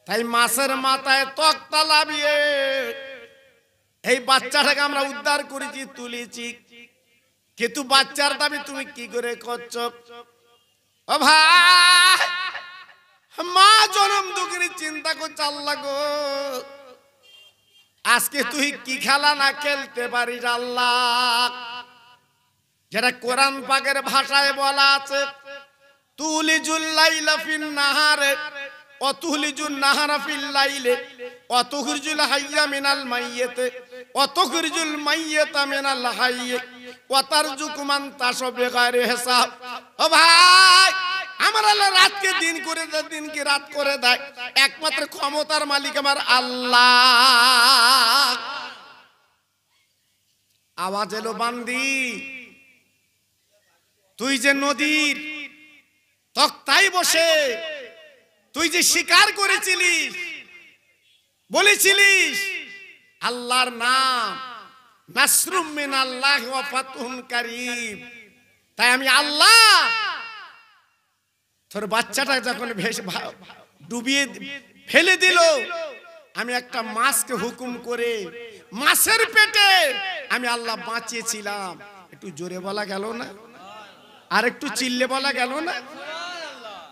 তাই মাছের মাথায় তক্তা লাভিয়ে এই বাচ্চাটাকে আমরা উদ্ধার করেছি, তুলেছি। কিন্তু বাচ্চার দাবি তুমি কি করে করছো? ও ভাই, মা জনম দুঃখের চিন্তা করছে, আল্লাহ গো, আজকে তুই কি খেলা না খেলতে পারিস আল্লাহ। যেটা কোরআন পাকের ভাষায় বলা আছে, তুলিজুল লাইলা ফিন নাহারে ওয়া তুলিজুন নাহারা ফিল লাইলে ওয়া তুখরিজুল হাইয়া মিনাল মাইয়িতে ওয়া তুখরিজুল মাইয়িতা মিনাল হাইয়ি ওয়া তারযুকু মান তাশা বিগাইরি হিসাব। ও ভাই, আমার আল্লাহ রাতকে দিন করে দেয়, দিনকে রাত করে দেয়। একমাত্র ক্ষমতার মালিক আমার আল্লাহ। আওয়াজ এলো, বান্দি, তুই যে নদীর তক্তায় বসে তুই যে স্বীকার করেছিলিস, বলেছিলিস আল্লাহর নাম নাসরুম মিনাল্লাহি ওয়া ফাতহুন কারীম, তাই আমি আল্লাহ তোর বাচ্চাটা যখন ডুবিয়ে ফেলে দিল, আমি একটা মাছকে হুকুম করে মাছের পেটে আমি আল্লাহ বাঁচিয়েছিলাম। একটু জোরে বলা গেল না? আর একটু চিল্লে বলা গেল না?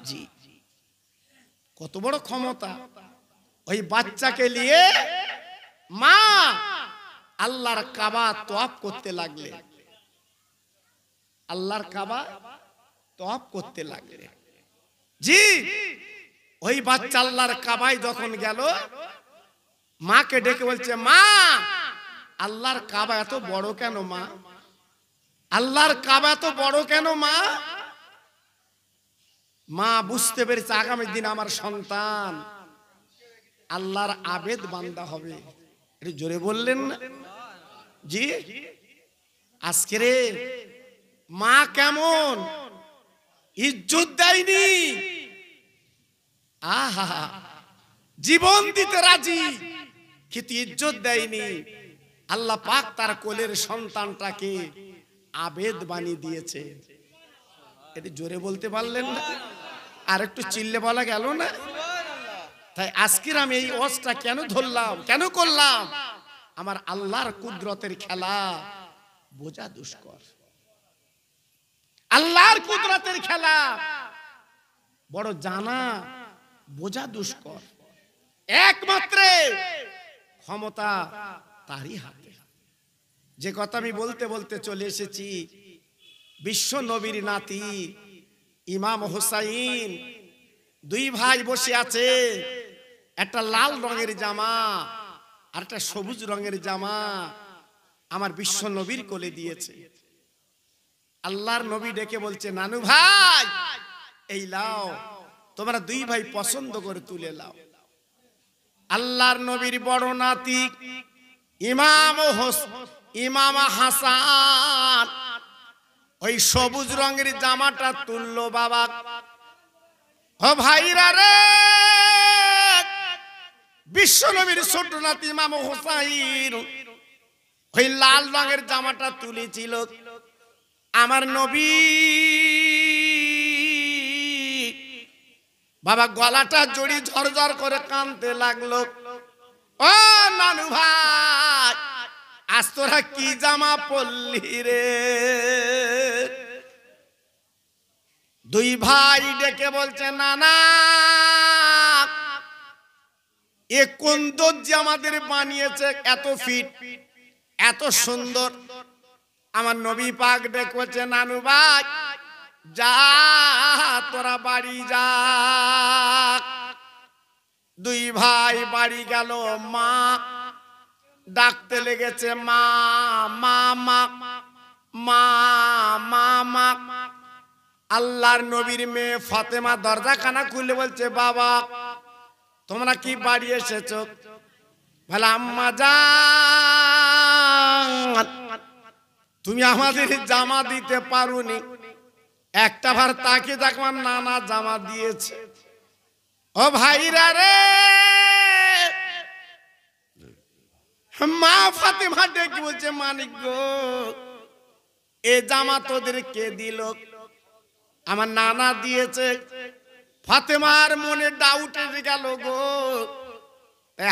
জি, কত বড় ক্ষমতা। ওই বাচ্চাকে নিয়ে মা আল্লাহর কাবা তওয়াফ করতে লাগলে, আল্লাহর কাবা তওয়াফ করতে লাগলে। জি, ওই বাচ্চা আল্লাহর কাবায় যখন গেল, মাকে ডেকে বলছে, মা, আল্লাহর কাবা এত বড় কেন মা? আল্লাহর কাবা এত বড় কেন মা? মা বুঝতে পেরেছে আগামী দিন আমার সন্তান আল্লাহর আবেদ বান্দা হবে। এটা জোরে বললেন না জি? আজকে রে মা কেমন ইজ্জত দেয়নি, আহা জীবন দিতে রাজি কিন্তু ইজ্জত দেয়নি। আল্লাহ পাক তার কোলের সন্তানটাকে আবেদ বানিয়ে দিয়েছে। এটা জোরে বলতে পারলেন না? আর একটু চিল্লে বলা গেল না? তাই আজকের আমি এই ওয়াজটা কেন ধরলাম, কেন করলাম? আমার আল্লাহর কুদরতের খেলা বোঝা দুষ্কর। আল্লাহর কুদরতের খেলা বড় জানা বোঝা দুষ্কর। একমাত্র ক্ষমতা তারই হাতে। যে কথা আমি বলতে বলতে চলে এসেছি, বিশ্ব নবীর নাতি ইমাম হুসাইন, দুই ভাই বসে আছে, একটা লাল রঙের জামা আর একটা সবুজ রঙের জামা আমার বিশ্ব নবীর কোলে দিয়েছে। আল্লাহর নবী ডেকে বলছে, নানু ভাই এই লাও, তোমরা দুই ভাই পছন্দ করে তুলে লাও। আল্লাহর নবীর বড় নাতি ইমাম হাসান ওই সবুজ রঙের জামাটা তুললো। বাবা ও ভাইরা রে, বিশ্ব নবীর ছোট নাতি ইমাম হুসাইন ওই লাল রঙের জামাটা তুলেছিল। আমার নবী বাবা গলাটা জড়ি ঝরঝর করে কাঁদতে লাগলো। ও নানু ভাই, আজ তোরা কি জামা পরলি রে? দুই ভাই ডেকে বলছে, নানা এ কোন দর্জি আমাদের বানিয়েছে, এত ফিট এত সুন্দর। আমার নবী পাক ডেকে বলছে, নানু ভাই যা তোরা বাড়ি যা। দুই ভাই বাড়ি গেল। মা ডাকতে লেগেছে, মা মা মা মা মা মা। আল্লাহর নবীর মেয়ে ফাতেমা দরজাখানা খুলে বলছে, বাবা তোমরা কি বাড়ি এসেছো? বলে, আম্মা জান তুমি আমাদের জামা দিতে পারোনি। একটা বার তাকে দেখলাম নানা জামা দিয়েছে। ও ভাইরা রে, মা ফাতেমা ডেকে বলছে, মানিক গো এ জামা তোদের কে দিল? আমার নানা দিয়েছে। ফাতেমার মনে ডাউট এসে গেল গো।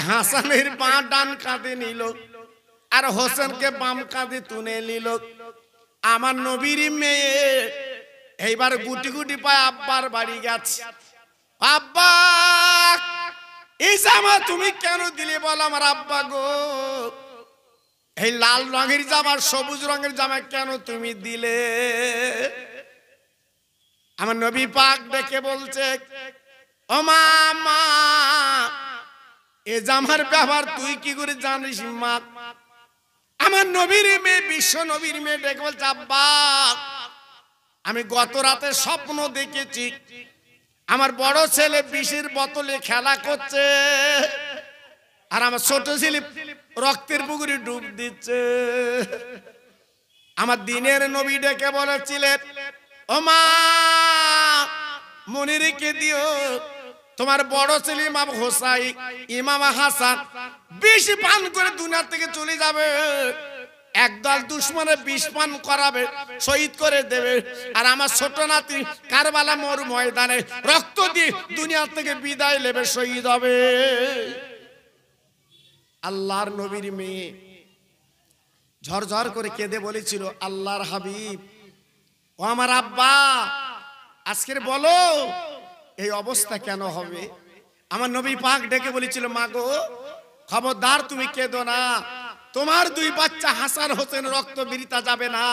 হাসানের বাঁ ডান কাঁধে নিল আর হোসেনকে বাম কাঁধে তুলে নিল। আমার নবীর মেয়ে এইবার গুটি গুটি পায় আব্বার বাড়ি গেছে। আব্বা এই জামা তুমি কেন দিলে বল? আমার আব্বা গো এই লাল রঙের জামা সবুজ রঙের জামা কেন তুমি দিলে? আমার নবী পাক ডেকে বলছে, ও মা মা এ জামার ব্যবহার তুই কি করে জানিস মা? আমার নবীর মেয়ে বিশ্ব নবীর মেয়ে ডেকে বলছে, আব্বা আমি গত রাতে স্বপ্ন দেখেছি আমার বড় ছেলে বিষের বোতলে খেলা করছে আর আমার ছোট ছেলে রক্তের পুকুরে ডুব দিচ্ছে। আমার দিনের নবী ডেকে বলেছিলেন, ও মা মনে রেখে দিও তোমার বড় ছেলে ইমাম হোসাইন ইমাম হাসান বিষ পান করে দুনিয়া থেকে চলে যাবে। একদল দুশ্মনে বিষ পান করাবে, শহীদ করে দেবে। আর আমার ছোট নাতি কারবালা মরু ময়দানে রক্ত দিয়ে দুনিয়া থেকে বিদায় নেবে, শহীদ হবে। আল্লাহর নবীর মেয়ে ঝরঝর করে কেঁদে বলেছিল, আল্লাহর হাবিব ও আমার আব্বা আজকের বলো এই অবস্থা কেন হবে? আমার নবী পাক ডেকে বলেছিল, মা গো খবরদার তুমি কেঁদো না, তোমার দুই বাচ্চা হাসান হোসেন রক্ত বিরিতা যাবে না।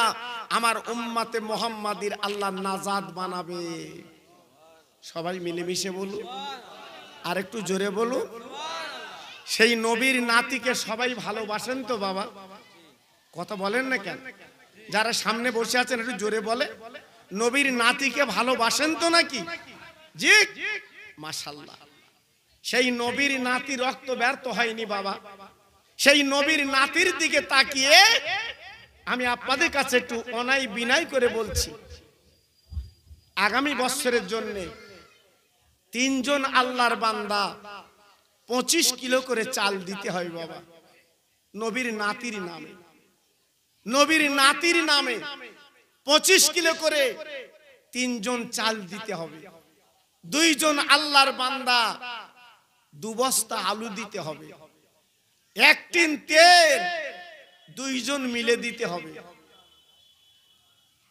আমার উম্মতে মুহাম্মাদির আল্লাহ নাজাত বানাবে। সবাই মিলেমিশে বলুন, আর একটু জোরে বলুন। সেই নবীর নাতিকে সবাই ভালোবাসেন তো বাবা? কথা বলেন না কেন? যারা সামনে বসে আছেন একটু জোরে বলে, নবীর নাতিকে ভালোবাসেন তো নাকি? জি মাশাআল্লাহ। সেই নবীর নাতি রক্ত ব্যর্থ হয়নি বাবা। সেই নবীর নাতির দিকে তাকিয়ে আমি আপনাদের কাছে একটু অনাই বিনয় করে বলছি, আগামী বছরের জন্য 3 জন আল্লাহর বান্দা 25 কিলো করে চাল দিতে হয় বাবা, নবীর নাতির নামে। নবীর নাতির নামে 25 কিলো করে 3 জন চাল দিতে হবে। 2 জন আল্লাহর বান্দা 2 বস্তা আলু দিতে হবে। 1 টিন তেল 2 জন মিলে দিতে হবে।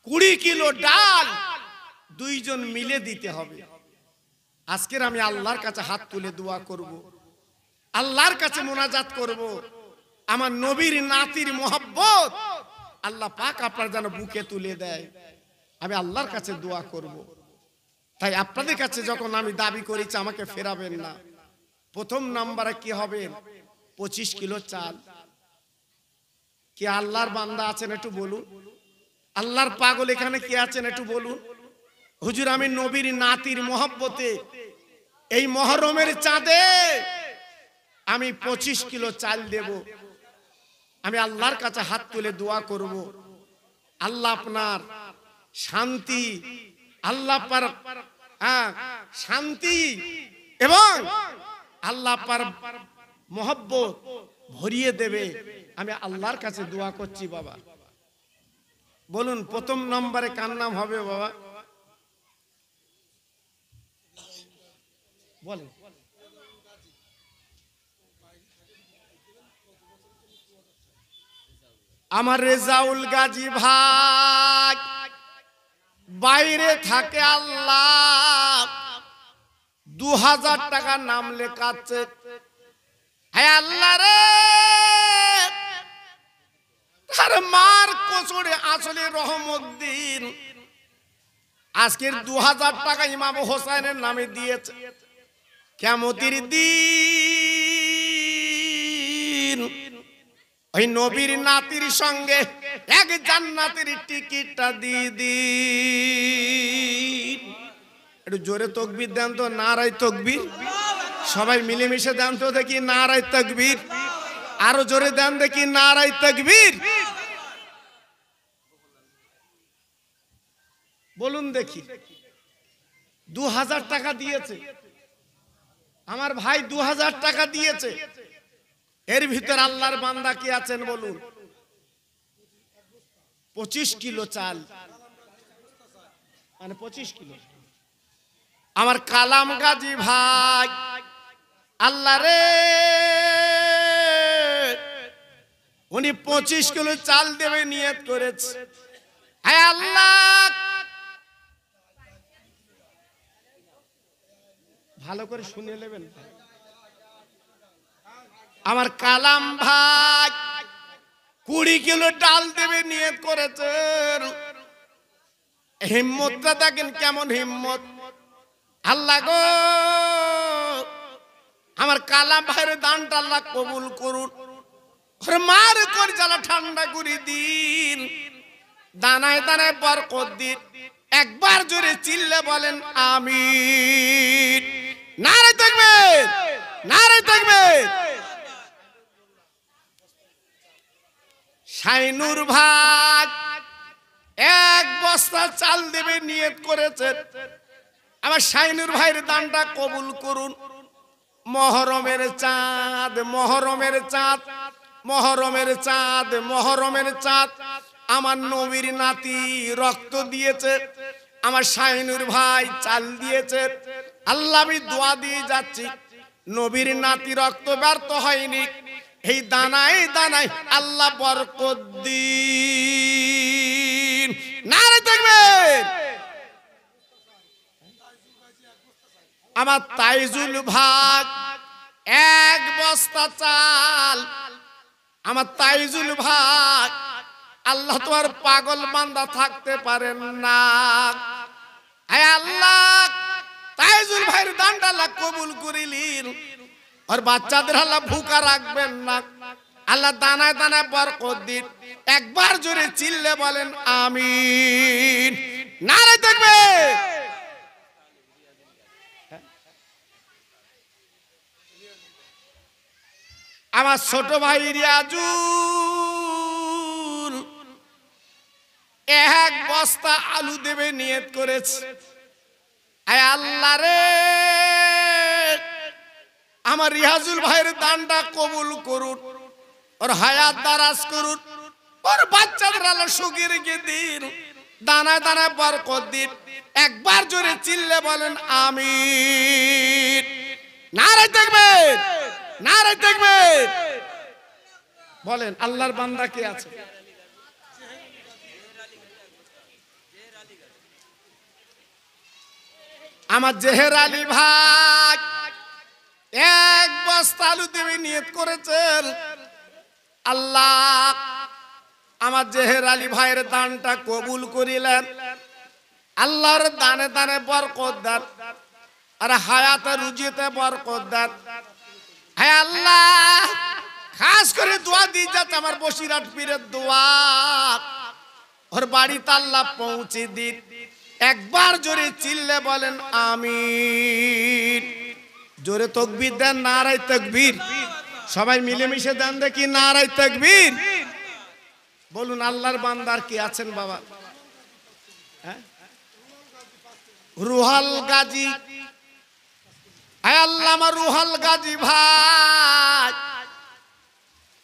20 কিলো ডাল 2 জন মিলে দিতে হবে। আজকের আমি আল্লাহর কাছে হাত তুলে দোয়া করব, আল্লাহর কাছে মোনাজাত করব, আমার নবীর নাতির মোহাব্বত আল্লাহ পাক আপনার যেন বুকে তুলে দেয়। আমি আল্লাহর কাছে দোয়া করব। তাই আপনাদের কাছে যখন আমি দাবি করেছি আমাকে ফেরাবেন না। প্রথম নাম্বারে কি হবে? 25 কিলো চাল। কে আল্লাহর বান্দা আছেন একটু বলুন? আল্লাহর পাগল এখানে কে আছেন একটু বলুন? হুজুর আমি নবীর নাতির মোহাব্বতে এই মহরমের চাঁদে আমি 25 কিলো চাল দেব। আমি আল্লাহর কাছে হাত তুলে দোয়া করব, আল্লাহ আপনার শান্তি, আল্লাহ পার শান্তি এবং আল্লাহ পার মোহাব্বত ভরিয়ে দেবে। আমি আল্লাহর কাছে দোয়া করছি বাবা। বলুন প্রথম নম্বরে কার নাম হবে বাবা? বলেন। আমার রেজাউল গাজী ভাই বাইরে থাকে, আল্লাহ 2000 টাকা নাম লেখাচ্ছে। হ্যাঁ আল্লাহ রে, তার মার কোচরে আসলে রহমউদ্দিন আজকের 2000 টাকা ইমাম হোসেনের নামে দিয়েছে। কিয়ামতের দিন ওই নবীর নাতির সঙ্গে এক জান্নাতের টিকিটটা দিয়ে দিন। একটু জোরে তাকবীর দেন তো, নারায়ে তাকবীর। সবাই মিলেমিশে দেন তো দেখি, নারায়ে তাকবীর। আরো জোরে দেন দেখি, নারায়ে তাকবীর। বলুন দেখি। 2000 টাকা দিয়েছে আমার ভাই, 2000 টাকা দিয়েছে। এর ভিতর আল্লাহর বান্দা কি আছেন বলুন? 25 কিলো চাল, মানে 25 কিলো। আমার কালাম গাজী ভাই আল্লাহ রে, উনি 25 কিলো চাল দেবে নিয়ত করেছে। হে আল্লাহ, ভালো করে শুনে নেবেন। আমার কালাম ভাই 20 কিলো ডাল দেবে নিয়ত করেছেন। হিম্মতটা দেখেন কেমন হিম্মত। আল্লাহ গো, আমার কালাম ভাইয়ের দানটা আল্লাহ কবুল করুন। মার করে জ্বালা ঠান্ডা করে দিন, দানায় দানায় বরকত দিন। একবার জোরে চিল্লে বলেন আমিন। নারায়ে তাকবীর, নারায়ে তাকবীর। শাইনুর ভাই 1 বস্তা চাল দেবে নিয়ত করেছেন। আমার শাইনুর ভাইয়ের দানটা কবুল করুন। মহরমের চাঁদ, মহরমের চাঁদ, মহরমের চাঁদ, মহরমের চাঁদ আমার নবীর নাতি রক্ত দিয়েছে, আমার শাইনুর ভাই চাল দিয়েছে। আল্লাহ আমি দোয়া দিয়ে যাচ্ছি, নবীর নাতি রক্ত ব্যর্থ হয়নি। এই দানায় দানায় আল্লাহ বরকত দিন। নারে তাকবীর। আমার তাইজুল ভাই 1 বস্তা চাল। আমার তাইজুল ভাই, আল্লাহ তোমার পাগল বান্দা থাকতে পারেন না। হে আল্লাহ, তাইজুল ভাইয়ের দানটা আল্লাহ কবুল করিলেন। আর বাচ্চাদের আল্লাহ ভুকা রাখবেন না। আল্লাহ দানায় দানায় বরকত দিন। একবার জোরে চিল্লে বলেন আমিন। নারে তাকবীর। আমার ছোট ভাই রিয়াজুল এক বস্তা আলু দেবে নিয়ত করেছে। আয় আল্লাহ রে, আমার রিয়াজুল ভাইয়ের দানটা কবুল করুন, ওর হায়াত দারাজ করুন, ওর বাচ্চাদের আলো সুখের দিন, দানায় দানায় বরকত দিন। একবার জোরে চিল্লে বলেন আমিন। নারে তাকবীর, নারে তাকবীর। বলেন আল্লাহর বান্দা কে আছে? আমার জেহের আলী ভাই এক বস্তা আলু দেবে নিয়ত করেছেন। আল্লাহ আমার জেহের আলী ভাইয়ের দানটা কবুল করিলেন। আল্লাহর দানে দানে বরকত দেন, আর হায়াতে রুজিতে বরকত দেন। হে আল্লাহ, খাস করে দোয়া দিয়ে যাচ্ছে আমার বসিরহাট পীরের দোয়া, ওর বাড়িতে আল্লাহ পৌঁছে দিন। একবার জোরে চিল্লে বলেন আমিন। জোরে তাকবীর দেন, নারায়ে তাকবীর। সবাই মিলেমিশে দেন দেখি নারায়ে তাকবীর। বলুন আল্লাহর বান্দার কি আছেন বাবা? রুহাল গাজী, আয় আল্লাহ আমার রুহাল গাজী ভাই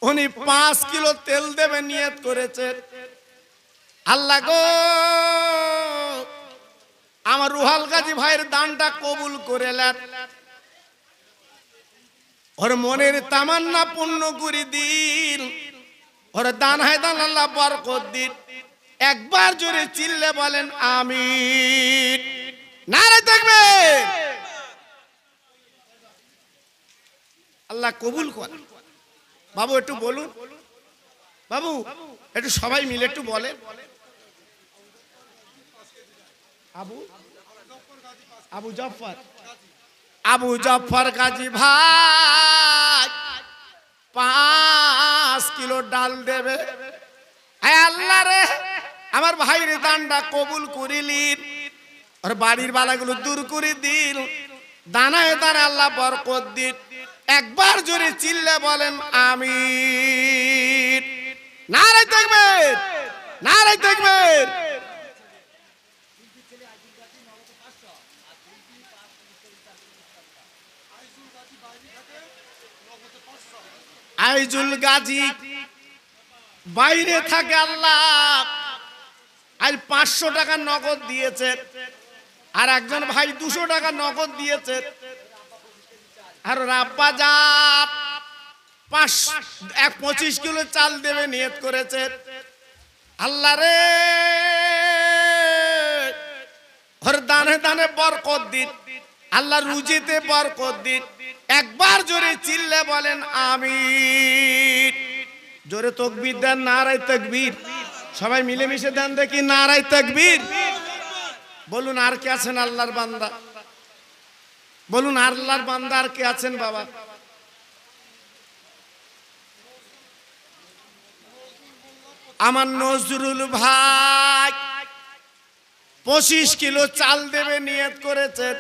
উনি 5 কিলো তেল দেবে নিয়ত করেছেন। আল্লাহ গো, আমার রুহাল গাজী ভাইয়ের দানটা কবুল করে নেন, ওর মনের তামান্না পূর্ণ করে দিন, ওর দান হায় দান আল্লাহ বরকত দিন। একবার জোরে চিল্লে বলেন আমিন। নারে তাকবীর। আল্লাহ কবুল করেন। বাবু একটু বলুন, বাবু একটু সবাই মিলে একটু বলেন। আবু আবু জাফর, আবু জাফর গাজী ভাই 5 কিলো ডাল দেবে। আয় আল্লাহ রে, আমার ভাইয়ের দানটা কবুল করিলেন, আর বাড়ির বালাগুলো দূর করে দিন, দানায় দানায় আল্লাহ বরকত দিন। একবার জোরে চিল্লে বলেন আমিন। নারে তাকবীর, নারে তাকবীর। আইজুল গাজী বাইরে থাকে, আল্লাহ আজ 500 টাকা নগদ দিয়েছে, আর একজন ভাই 200 টাকা নগদ দিয়েছে, আর রাব্বা জাত 25 কিলো চাল দেবে নিয়ত করেছে। আল্লাহ রে, ওর দানে দানে বরকত দিন, আল্লাহ রুজিতে বরকত দিন। একবার জোরে চিল্লে বলেন আমিন। জোরে তাকবীর দেন, নারায়ে তাকবীর। সবাই মিলেমিশে দেন দেখি নারায়ে তাকবীর। বলুন আর কে আছেন আল্লাহর বান্দা? বলুন আল্লাহর বান্দা আর কে আছেন বাবা? আমার নজরুল ভাই 25 কিলো চাল দেবে নিয়ত করেছেন।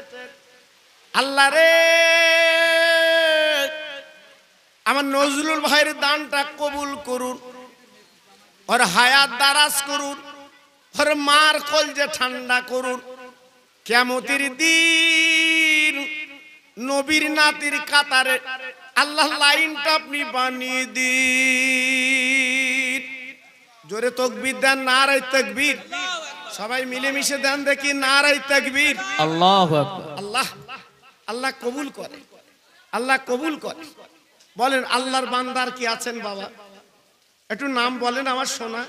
আল্লাহ রে, আমার নজরুল ভাইয়ের দানটা কবুল করুন, ওর হায়াত দারাজ করুন, ওর মার কলজে ঠান্ডা করুন। কিয়ামতের দিন নবীর নাতির কাতারে আল্লাহ লাইনটা আপনি বানিয়ে দিন। জোরে তাকবীর দেন, নারায়ে তাকবীর। সবাই মিলেমিশে দেন দেখি নারায়ে তাকবীর। আল্লাহু আকবার। আল্লাহ আল্লাহ কবুল করে, আল্লাহ কবুল করে। বলেন আল্লাহর বান্দার কি আছেন বাবা? একটু নাম বলেন আমার সোনা,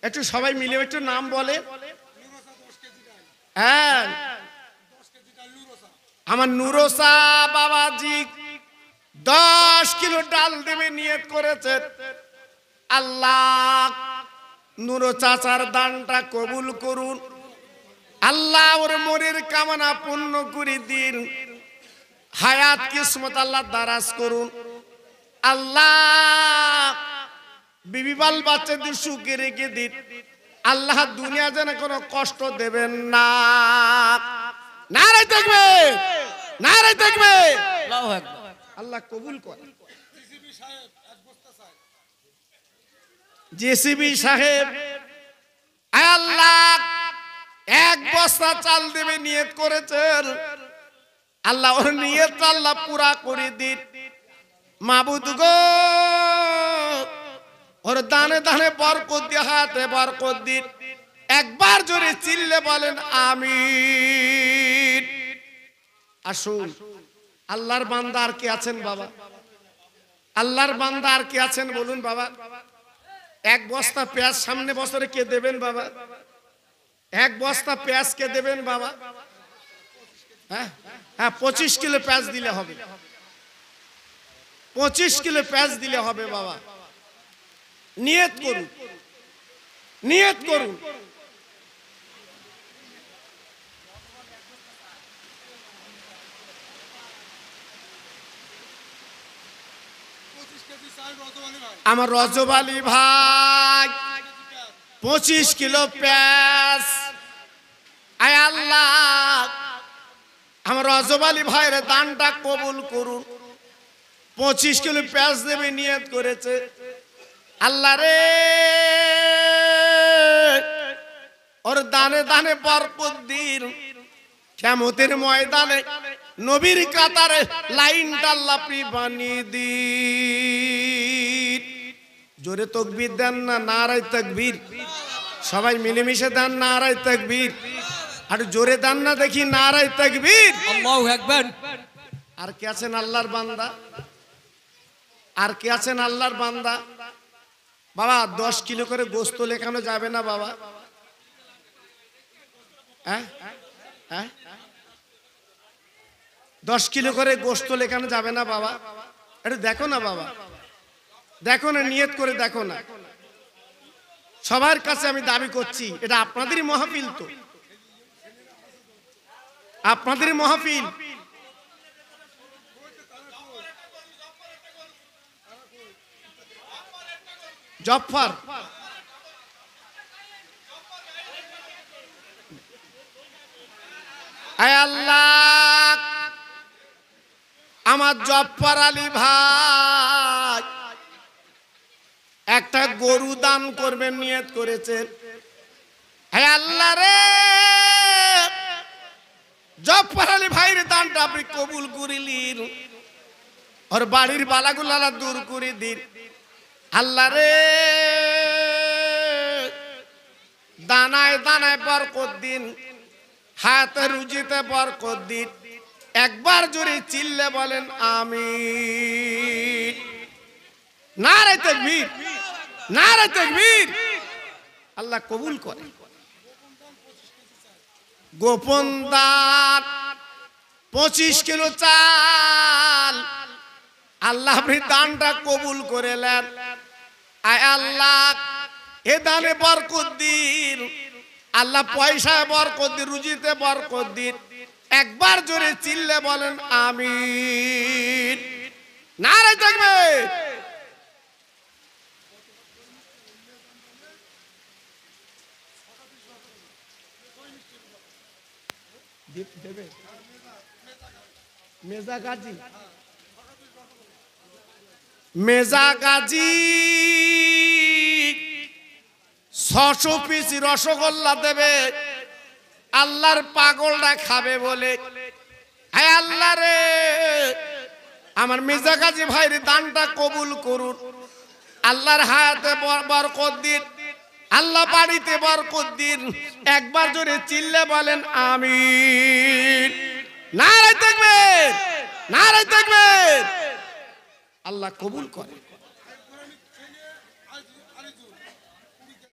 একটু সবাই মিলে একটু নাম বলে। হ্যাঁ, আমার নুরোসা বাবাজি 10 কিলো ডাল দেবে নিয়ত করেছেন। আল্লাহ নুরো চাচার দানটা কবুল করুন, আল্লাহ ওর মনের কামনা পূর্ণ করে দিন, হায়াত কিসমত আল্লাহ দারাজ করুন। আল্লাহ বিবি বাল বাচ্চাদের সুখে রেখে দিন। আল্লাহ দুনিয়া যেন কোনো কষ্ট দেবেন না। নারায়ে তাকবীর, নারায়ে তাকবীর। আল্লাহু আকবার। আল্লাহ কবুল করে। জেসিবি সাহেব আয় আল্লাহ এক বস্তা চাল দেবে নিয়ত করেছেন, আল্লাহ ওর নিয়ত আল্লাহ পুরা করে দিন। মাবুদ গো ওর দানে দানে বরকত দিয়ে, হাতে বরকত দিন। একবার জোরে চিল্লে বলেন আমিন। আসুন আল্লাহর বান্দা আর কে আছেন বাবা? আল্লাহর বান্দা আর কে আছেন বলুন বাবা? এক বস্তা পেঁয়াজ সামনে বছরে কে দেবেন বাবা? এক বস্তা পেঁয়াজ কে দেবেন বাবা? হ্যাঁ হ্যাঁ, 25 কিলো পেঁয়াজ দিলে হবে, 25 কিলো পেঁয়াজ দিলে হবে বাবা। নিয়ত করুন, নিয়ত করুন। আমার রজব আলী ভাই 25 কিলো পেঁয়াজ। আয় আল্লাহ আমার রজব আলী ভাইয়ের দানটা কবুল করুন। 25 কিলো পেঁয়াজ দেবে নিয়ত করেছে। আল্লাহ রে ওর দানে দানে বরকত দিন। কিয়ামতের ময়দানে নবীর কাতারে লাইনটা আল্লাহ আপনি বানিয়ে দিন। জোরে তাকবীর দেন না, নারায়ে তাকবীর। সবাই মিলেমিশে দেন নারায়ে তাকবীর। আর জোরে দেন না দেখি নারায়ে তাকবীর। আল্লাহু আকবার। আর কে আছেন আল্লাহর বান্দা? আর কে আছেন আল্লাহর বান্দা? বাবা 10 কিলো করে গোশত লেখানো যাবে না বাবা? হ্যাঁ হ্যাঁ, 10 কিলো করে গোশত লেখানো যাবে না বাবা? এটা দেখো না বাবা, দেখো না, নিয়ত করে দেখো না। সবার কাছে আমি দাবি করছি, এটা আপনাদেরই মাহফিল, তো আপনাদেরই মাহফিল। জফর আয় আল্লাহ আমার জফর আলী ভাই একটা গরু দান করবেন নিয়ত করেছেন। আয় আল্লাহ রে জফর আলী ভাইয়ের দানটা আপনি কবুল করিলেন। ওর বাড়ির বালাগুলা দূর করে দিন। আল্লাহ রে দানায় দানায় বরকত দিন, হাতে রুজিতে বরকত দিন। একবার জোরে চিল্লে বলেন আমিন। নারায়ে তাকবীর, নারায়ে তাকবীর। আল্লাহ কবুল করে। গোপন দান 25 কিলো চাল আল্লাহ আপনি দানটা কবুল করে নেন। আয় আল্লাহ এ দানে বরকত দিন। আল্লাহ পয়সায় বরকত দিন, রুজিতে বরকত দিন। একবার জোরে চিল্লে বলেন আমিন। নারায়ে তাকবীর। মেজা গাজী, মেজা গাজী 600 পিস রসগোল্লা দেবে। আল্লাহর পাগলটা খাবে বলে। হ্যাঁ আল্লাহ রে আমার মেজা গাজী ভাইয়ের দানটা কবুল করুন। আল্লাহর হায়াতে বরকত দিন, আল্লাহ বাড়িতে বরকত দিন। একবার জোরে চিল্লে বলেন আমিন। নারায়ে তাকবীর, নারায়ে তাকবীর। আল্লাহ কবুল করে।